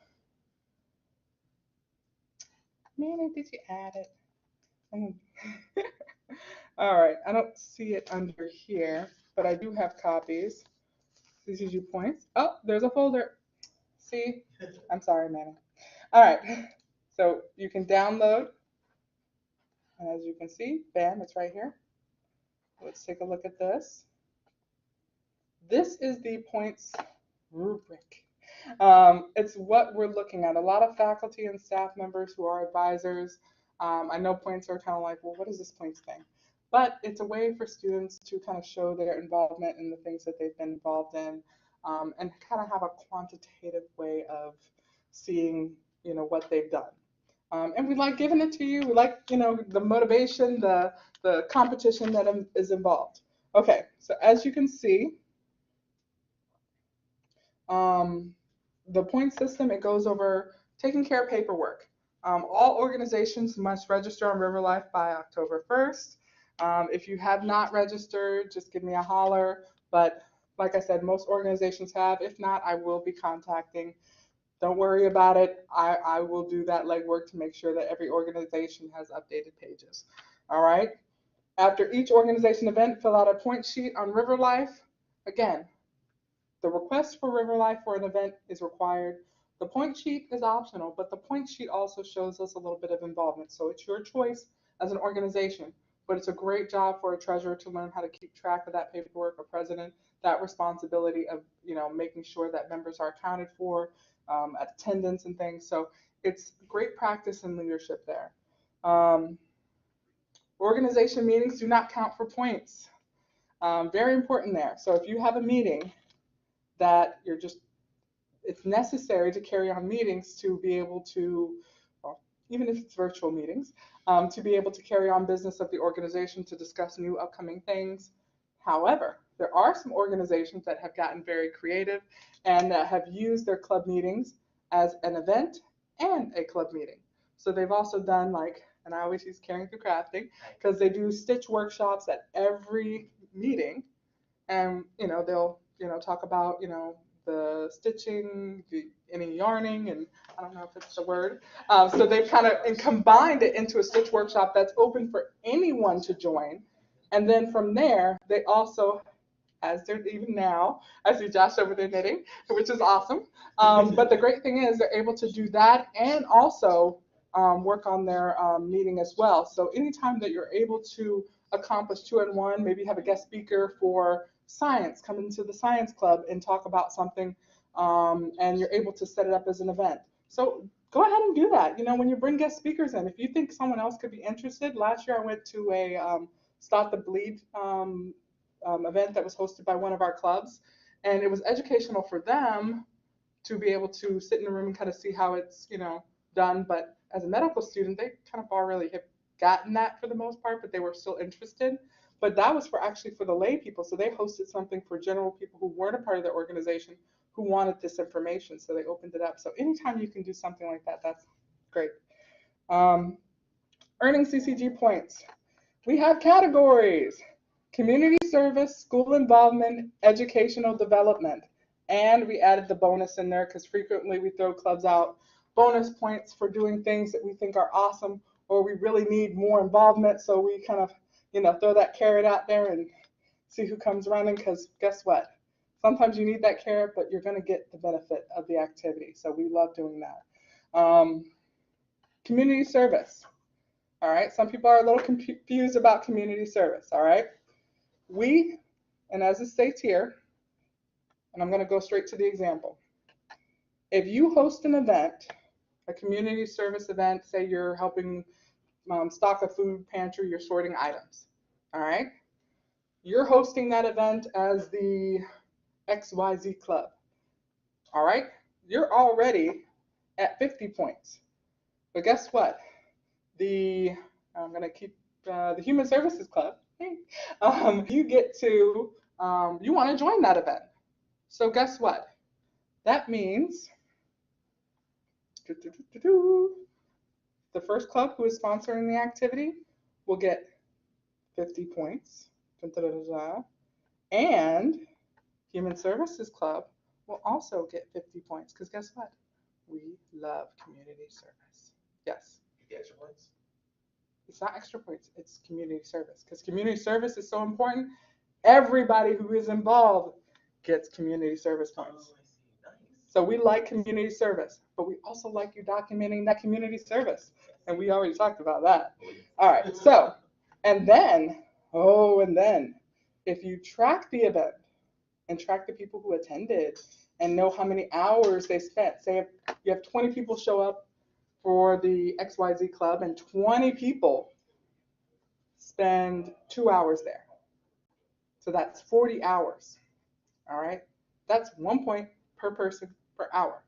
Manny, did you add it? All right, I don't see it under here, but I do have copies. CCG Points. Oh, there's a folder. See? I'm sorry, Manny. All right, so you can download. And as you can see, bam, it's right here. Let's take a look at this. This is the points rubric. It's what we're looking at. A lot of faculty and staff members who are advisors, I know points are kind of like, well, what is this points thing? But it's a way for students to kind of show their involvement in the things that they've been involved in, and kind of have a quantitative way of seeing, what they've done. And we like giving it to you. We like, the motivation, the competition that is involved. Okay, so as you can see, the point system, it goes over taking care of paperwork. All organizations must register on River Life by October 1st. If you have not registered, just give me a holler. But like I said, most organizations have. If not, I will be contacting. Don't worry about it. I will do that legwork to make sure that every organization has updated pages. All right. After each organization event, fill out a point sheet on River Life. Again, the request for River Life for an event is required. The point sheet is optional, but the point sheet also shows us a little bit of involvement. So it's your choice as an organization, but it's a great job for a treasurer to learn how to keep track of that paperwork, a president, that responsibility of, making sure that members are accounted for, attendance and things. So it's great practice and leadership there. Organization meetings do not count for points. Very important there. So if you have a meeting that it's necessary to carry on meetings to be able to, well, even if it's virtual meetings, to be able to carry on business of the organization to discuss new upcoming things. However, there are some organizations that have gotten very creative and have used their club meetings as an event and a club meeting. So they've also done and I always use Caring Through Crafting, because they do stitch workshops at every meeting, and they'll talk about the stitching, any yarning, and I don't know if it's the word. So they've kind of combined it into a stitch workshop that's open for anyone to join. And then from there, they also, as they're even now, I see Josh over there knitting, which is awesome. But the great thing is they're able to do that and also work on their meeting as well. So anytime that you're able to accomplish 2 in 1, maybe have a guest speaker for science come into the science club and talk about something, and you're able to set it up as an event. So go ahead and do that. When you bring guest speakers in, if you think someone else could be interested. Last year I went to a Stop the Bleed event that was hosted by one of our clubs, and it was educational for them to be able to sit in a room and kind of see how it's done. But as a medical student, they kind of already have gotten that for the most part, but they were still interested. But that was actually for the lay people. So they hosted something for general people who weren't a part of their organization who wanted this information. So they opened it up. So anytime you can do something like that, that's great. Earning CCG points. We have categories: community service, school involvement, educational development. And we added the bonus in there because frequently we throw clubs out bonus points for doing things that we think are awesome, or we really need more involvement. So we kind of throw that carrot out there and see who comes running, because guess what? Sometimes you need that carrot, but you're going to get the benefit of the activity. So we love doing that. Community service. All right. Some people are a little confused about community service. All right. And as it states here, and I'm going to go straight to the example. If you host an event, a community service event, say you're helping stock a food pantry, you're sorting items, all right? You're hosting that event as the XYZ club, all right? You're already at 50 points. But guess what? I'm going to keep the Human Services Club. You get to, you want to join that event. So guess what? That means the first club who is sponsoring the activity will get 50 points. And Human Services Club will also get 50 points, because guess what? We love community service. Yes. The extra points? It's not extra points, it's community service, because community service is so important. Everybody who is involved gets community service points. Oh, I see. Nice. So we like community service, but we also like you documenting that community service. And we already talked about that. All right, so, and then, if you track the event and track the people who attended and know how many hours they spent, say if you have 20 people show up for the XYZ club and 20 people spend 2 hours there. So that's 40 hours, all right? That's 1 point per person per hour.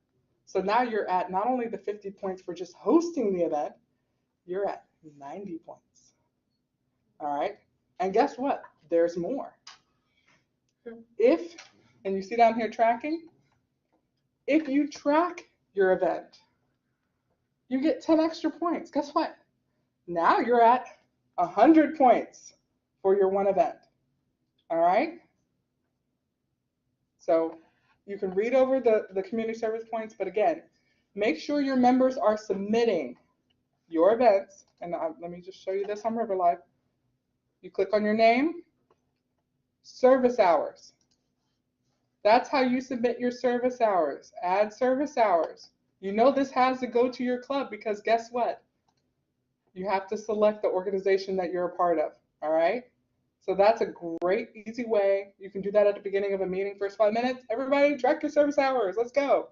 So now you're at not only the 50 points for just hosting the event, you're at 90 points, all right? And guess what? There's more. And you see down here tracking, if you track your event, you get 10 extra points. Guess what? Now you're at 100 points for your one event, all right? So you can read over the community service points, but again, make sure your members are submitting your events. And let me just show you this on RiverLife. You click on your name, service hours. That's how you submit your service hours. Add service hours. You know this has to go to your club, because guess what? You have to select the organization that you're a part of, all right? So that's a great, easy way. You can do that at the beginning of a meeting, first 5 minutes. Everybody, track your service hours. Let's go.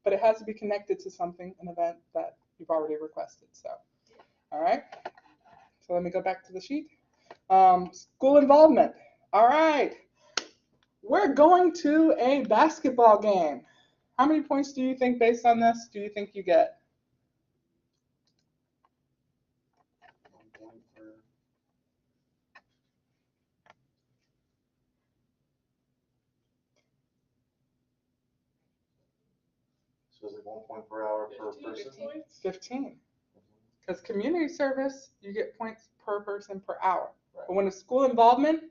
But it has to be connected to something, an event that you've already requested. So, all right. So let me go back to the sheet. School involvement. All right. We're going to a basketball game. How many points do you think, based on this, do you think you get? 1 point for. So is it 1 point per hour per 15 person? points? 15. Because community service, you get points per person per hour. Right. But when it's school involvement,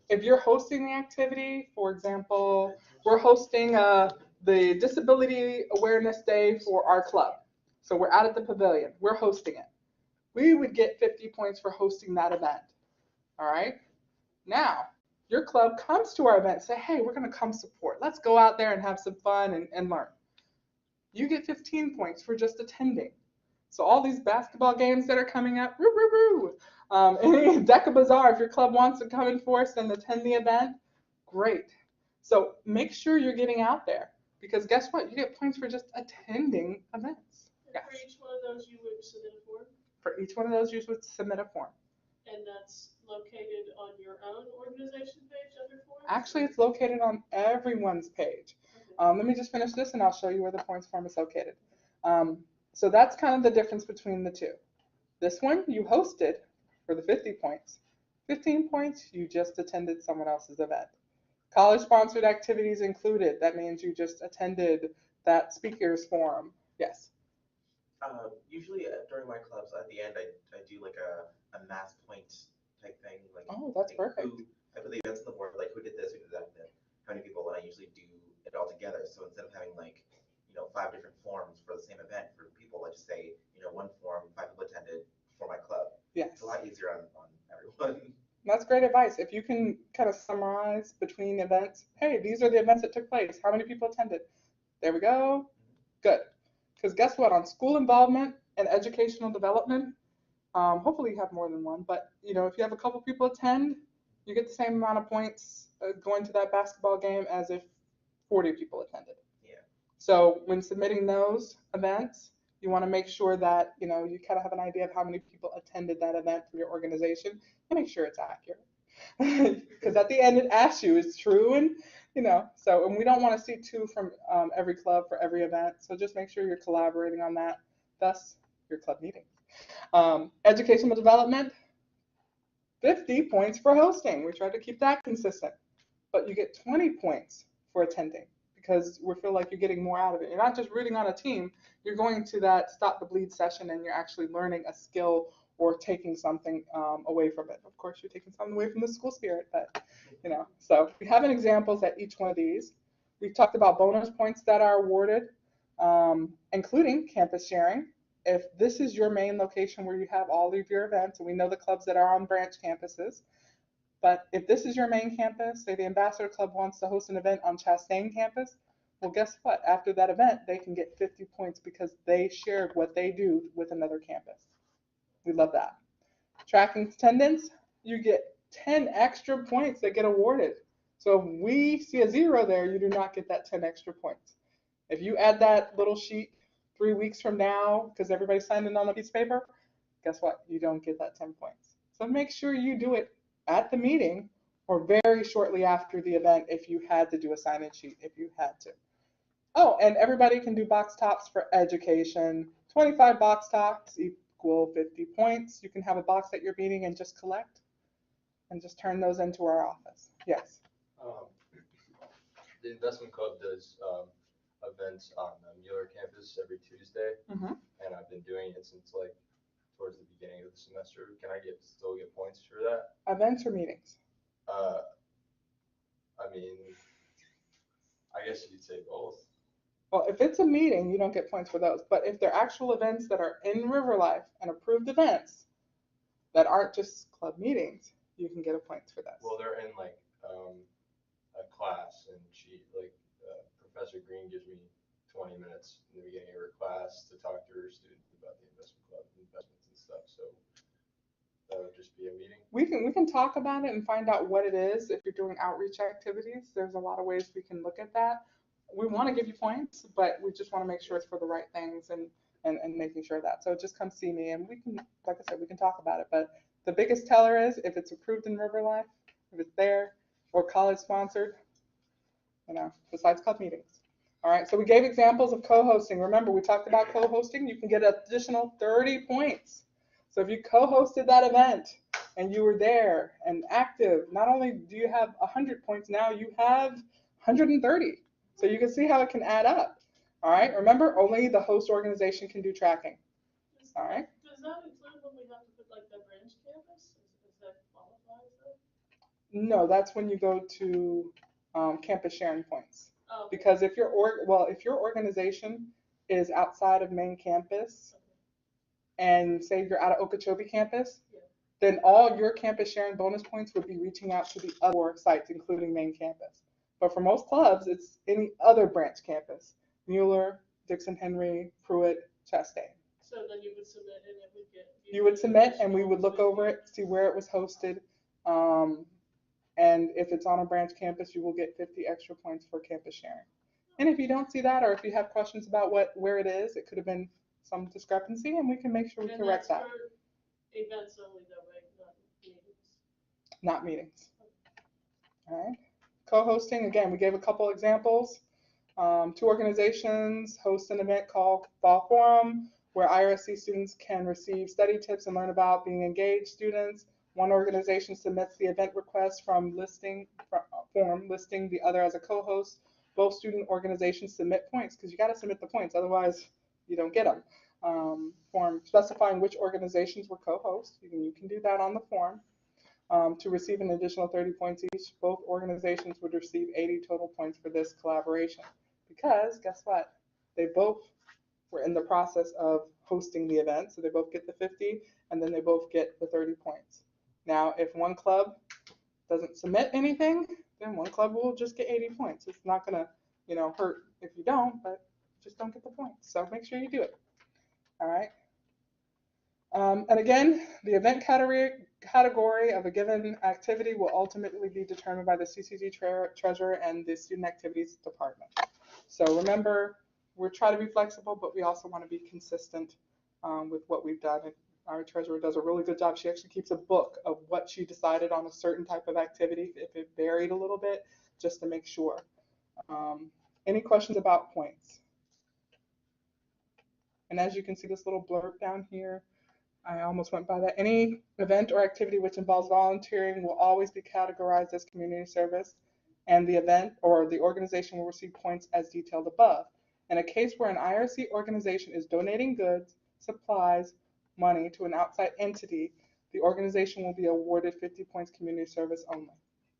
if you're hosting the activity, for example, we're hosting the Disability Awareness Day for our club. So we're out at the pavilion. We're hosting it. We would get 50 points for hosting that event. All right? Now, your club comes to our event and say, hey, we're going to come support. Let's go out there and have some fun and learn. You get 15 points for just attending. So all these basketball games that are coming up, woo, woo, woo. Deca Bazaar, if your club wants to come in force and attend the event, great. So make sure you're getting out there, because guess what? You get points for just attending events. And for each one of those, you would submit a form, For each one of those, you would submit a form. and that's located on your own organization page under forms? Actually, it's located on everyone's page. Okay. Let me just finish this and I'll show you where the points form is located. So that's kind of the difference between the two. This one you hosted for the 50 points. 15 points, you just attended someone else's event. College-sponsored activities included. That means you just attended that speaker's forum. Yes. Usually during my clubs, at the end, I do like a mass point type thing. Like, Oh, that's like perfect. I put the events on the board, like who did this, who did that, and then how many people, and I usually do it all together. So instead of having like, 5 different forms for the same event for people, I just say, one form, 5 people attended for my club. Yes. It's a lot easier on everyone. That's great advice. If you can kind of summarize between events, hey, these are the events that took place. How many people attended? There we go. Good. Because guess what? On school involvement and educational development, hopefully you have more than one, but if you have a couple people attend, you get the same amount of points going to that basketball game as if 40 people attended. Yeah. So when submitting those events, you want to make sure that you kind of have an idea of how many people attended that event for your organization and make sure it's accurate. Because at the end it asks you, is true, and and we don't want to see 2 from every club for every event. So just make sure you're collaborating on that. Thus, your club meetings. Educational development, 50 points for hosting. We try to keep that consistent, but you get 20 points for attending, because we feel like you're getting more out of it. You're not just rooting on a team, you're going to that Stop the Bleed session and you're actually learning a skill or taking something away from it. Of course, you're taking something away from the school spirit, but so we have examples at each one of these. We've talked about bonus points that are awarded, including campus sharing. If this is your main location where you have all of your events, and we know the clubs that are on branch campuses, but if this is your main campus, say the Ambassador Club wants to host an event on Chastain campus, well, guess what? After that event, they can get 50 points because they shared what they do with another campus. We love that. Tracking attendance, you get 10 extra points that get awarded. So if we see a 0 there, you do not get that 10 extra points. If you add that little sheet 3 weeks from now, because everybody signed in on a piece of paper, guess what? You don't get that 10 points. So make sure you do it at the meeting or very shortly after the event if you had to do a sign-in sheet, if you had to. Oh, and everybody can do box tops for education. 25 box tops equal 50 points. You can have a box at your meeting and just collect and just turn those into our office. Yes. The investment club does events on Mueller campus every Tuesday, and I've been doing it since like towards the beginning of the semester. Can I still get points for that? Events or meetings? I mean, I guess you could say both. Well, if it's a meeting, you don't get points for those. But if they're actual events that are in River Life and approved events that aren't just club meetings, you can get a points for those. Well, they're in like a class, and Professor Green gives me 20 minutes in the beginning of her class to talk to her students about the investment club investments and stuff. So that would just be a meeting. We can talk about it and find out what it is. If you're doing outreach activities, there's a lot of ways we can look at that. We want to give you points, but we just want to make sure it's for the right things and making sure that. So just come see me, and we can, like I said, we can talk about it. But The biggest teller is if it's approved in River Life, if it's there, or college sponsored, besides club meetings. All right, so we gave examples of co-hosting. Remember, we talked about co-hosting. You can get an additional 30 points. So if you co-hosted that event and you were there and active, not only do you have 100 points, now you have 130. So you can see how it can add up. All right, remember, only the host organization can do tracking. All right. Does that include when we have to put like the branch campus? Is that qualified as that? No, that's when you go to campus sharing points. Oh, Because if your organization is outside of main campus, and say you're out of Okeechobee campus, then all your campus sharing bonus points would be reaching out to the other sites, including main campus. But for most clubs, it's any other branch campus: Mueller, Dixon Henry, Pruitt, Chastain. so then you would submit and it would get. You would submit, and we would look over it, see where it was hosted. And if it's on a branch campus, you will get 50 extra points for campus sharing. And if you don't see that, or if you have questions about where it is, it could have been some discrepancy, and we can make sure we And correct that's that. for events only though, right? Not meetings. Not meetings. All right. Co-hosting, again, we gave a couple examples. 2 organizations host an event called Fall Forum, where IRSC students can receive study tips and learn about being engaged students. 1 organization submits the event request form listing the other as a co-host. Both student organizations submit points, because you got to submit the points, otherwise you don't get them. Form specifying which organizations were co-hosts. You can do that on the form. To receive an additional 30 points each, both organizations would receive 80 total points for this collaboration. Because guess what? They both were in the process of hosting the event, so they both get the 50, and then they both get the 30 points. Now, if one club doesn't submit anything, then one club will just get 80 points. It's not gonna, hurt if you don't, but just don't get the points. So make sure you do it. All right. And again, the event category of a given activity will ultimately be determined by the CCG treasurer and the student activities department. So remember, we're trying to be flexible, but we also want to be consistent with what we've done. And our treasurer does a really good job. She actually keeps a book of what she decided on a certain type of activity, if it varied a little bit, just to make sure. Any questions about points? And as you can see this little blurb down here, I almost went by that. Any event or activity which involves volunteering will always be categorized as community service, and the event or the organization will receive points as detailed above. In a case where an IRC organization is donating goods, supplies, money to an outside entity, the organization will be awarded 50 points community service only.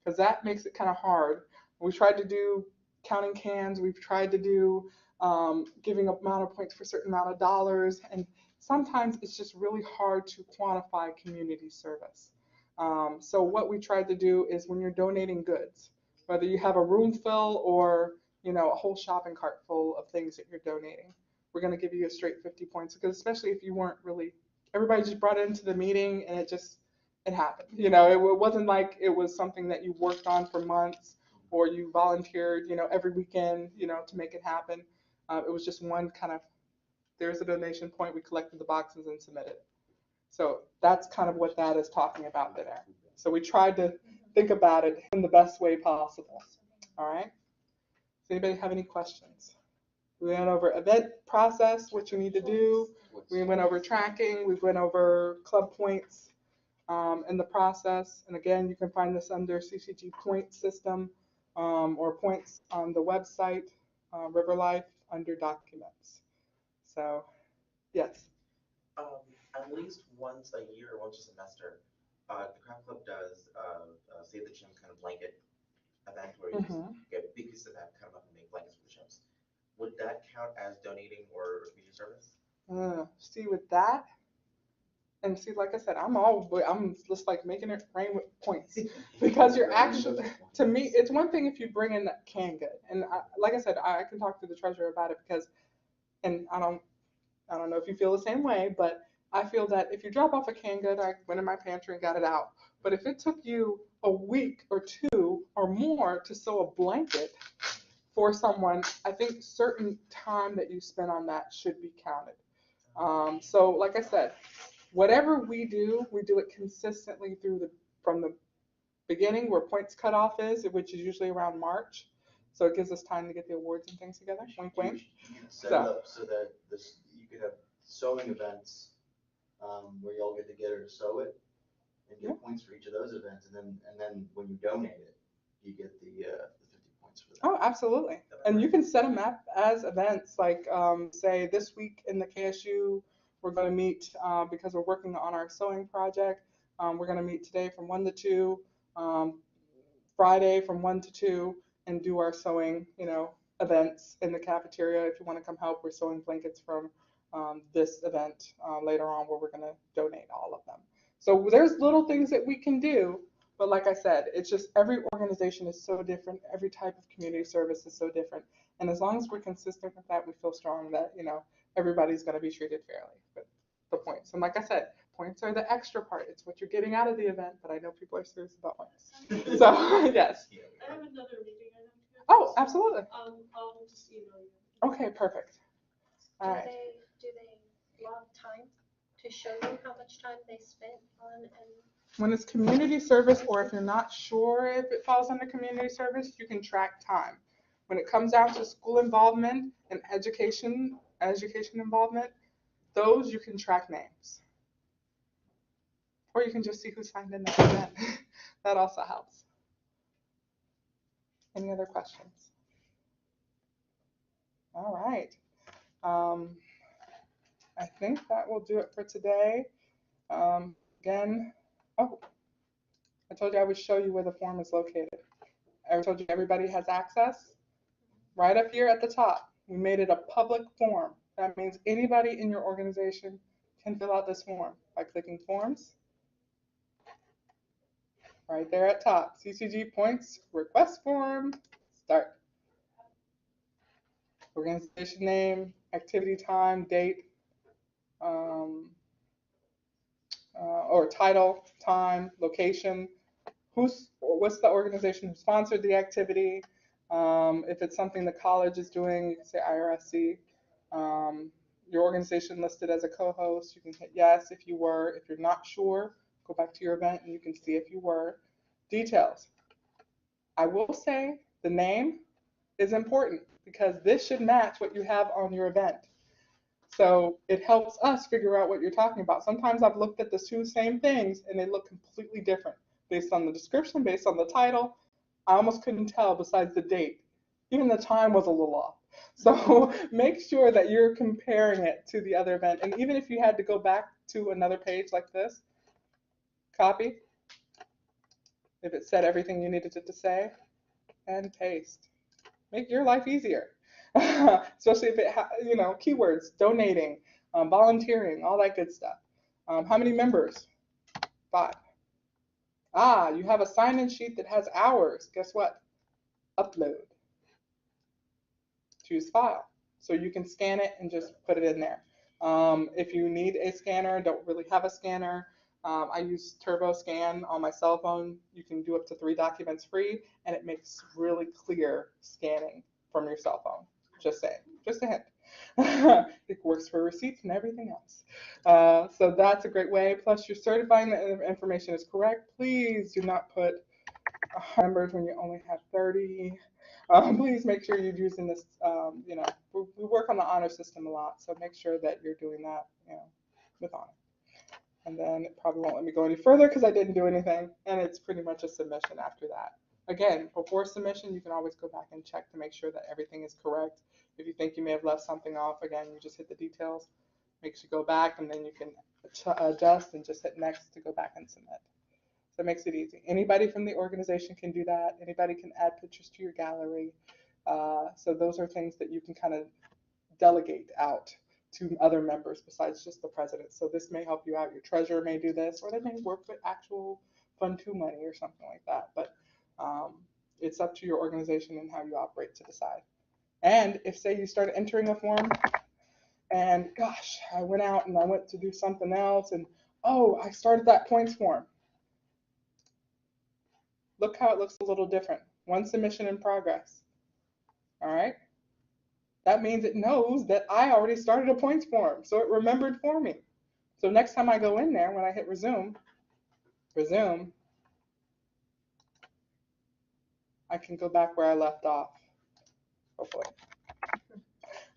Because that makes it kind of hard. We tried to do counting cans, we've tried to do giving a amount of points for a certain amount of dollars, and sometimes it's just really hard to quantify community service. So what we tried to do is when you're donating goods, whether you have a room fill or a whole shopping cart full of things that you're donating, we're going to give you a straight 50 points, because especially if you weren't really, everybody just brought it into the meeting and it happened. It wasn't like it was something that you worked on for months or you volunteered, every weekend, to make it happen. It was just one kind of, there's a donation point, we collected the boxes and submitted. So that's kind of what that is talking about there. So we tried to think about it in the best way possible. All right. Does anybody have any questions? We went over event process, what you need to do. We went over tracking. We went over club points in the process. And again, you can find this under CCG Points system or points on the website, River Life, under documents. So, yes. At least once a year or once a semester, the craft club does Save the Chimps kind of blanket event where you just get big pieces of that, cut them up and make blankets for the chimps. Would that count as donating or community service? See, with that, and see, like I said, I'm just like making it rain with points, because you're actually, to me, it's one thing if you bring in that canned good, and like I said, I can talk to the treasurer about it, because, and I don't know if you feel the same way, but I feel that if you drop off a canned good, I went in my pantry and got it out. But if it took you a week or 2 or more to sew a blanket for someone, I think certain time that you spend on that should be counted. So like I said, whatever we do it consistently from the beginning where points cutoff is, which is usually around March. So it gives us time to get the awards and things together. Wink, wink. You can set it up so that you could have sewing events, where you all get together to sew it and get points for each of those events, and then when you donate it, you get the 50 points for that. Oh, absolutely. And you can set them up as events, like say this week in the KSU, we're going to meet because we're working on our sewing project. We're going to meet today from 1 to 2, Friday from 1 to 2, and do our sewing, events in the cafeteria. If you want to come help, we're sewing blankets from this event later on where we're going to donate all of them. So there's little things that we can do. But like I said, it's just every organization is so different. Every type of community service is so different. And as long as we're consistent with that, we feel strong that, everybody's going to be treated fairly. But the points. And like I said, points are the extra part. It's what you're getting out of the event, but I know people are serious about points. So, yes. I have another meeting I have to go to. Oh, absolutely. I'll just email you. Okay, perfect. All right. Do they log time to show you how much time they spent on and When it's community service, or if you're not sure if it falls under community service, you can track time. When it comes down to school involvement and education involvement, those you can track names. Or you can just see who signed in that event. That also helps. Any other questions? All right. I think that will do it for today. Again, I told you I would show you where the form is located. I told you everybody has access. Right up here at the top, we made it a public form. That means anybody in your organization can fill out this form by clicking Forms. Right there at top, CCG Points, Request Form, Start. Organization name, activity time, date, or title, time, location, what's the organization who sponsored the activity. If it's something the college is doing, you can say IRSC. Your organization listed as a co-host, you can hit yes if you were. If you're not sure, go back to your event and you can see if you were. Details. I will say the name is important because this should match what you have on your event. So it helps us figure out what you're talking about. Sometimes I've looked at the two same things and they look completely different based on the description, based on the title. I almost couldn't tell besides the date. Even the time was a little off. So make sure that you're comparing it to the other event. And even if you had to go back to another page like this, copy, if it said everything you needed it to say, and paste. Make your life easier. Especially if it, keywords, donating, volunteering, all that good stuff. How many members? 5. You have a sign-in sheet that has hours. Guess what? Upload. Choose file. So you can scan it and just put it in there. If you need a scanner, don't really have a scanner, I use TurboScan on my cell phone. You can do up to 3 documents free, and it makes really clear scanning from your cell phone. Just saying, just a hint. It works for receipts and everything else. So that's a great way. Plus, you're certifying that the information is correct. Please do not put numbers when you only have 30. Please make sure you're using this, we work on the honor system a lot, so make sure that you're doing that, with honor. And then it probably won't let me go any further because I didn't do anything, and it's pretty much a submission after that. Again, before submission, you can always go back and check to make sure that everything is correct. If you think you may have left something off, again, you just hit the details, make sure you go back, and then you can adjust and just hit next to go back and submit. So it makes it easy. Anybody from the organization can do that. Anybody can add pictures to your gallery. So those are things that you can kind of delegate out to other members besides just the president. So this may help you out. Your treasurer may do this, or they may work with actual Fund 2 money or something like that. But it's up to your organization and how you operate to decide. And if, say, you start entering a form and, gosh, I went out and I went to do something else and, I started that points form. Look how it looks a little different. 1 submission in progress. All right. That means it knows that I already started a points form, so it remembered for me. So next time I go in there, when I hit resume, I can go back where I left off, hopefully.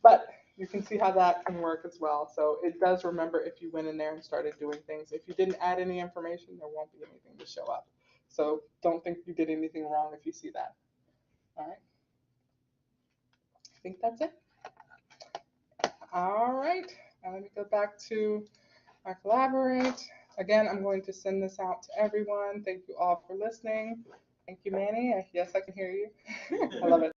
But you can see how that can work as well. So it does remember if you went in there and started doing things. If you didn't add any information, there won't be anything to show up. So don't think you did anything wrong if you see that. All right. I think that's it. All right. Now let me go back to our collaborate. Again, I'm going to send this out to everyone. Thank you all for listening. Thank you, Manny. Yes, I can hear you. I love it.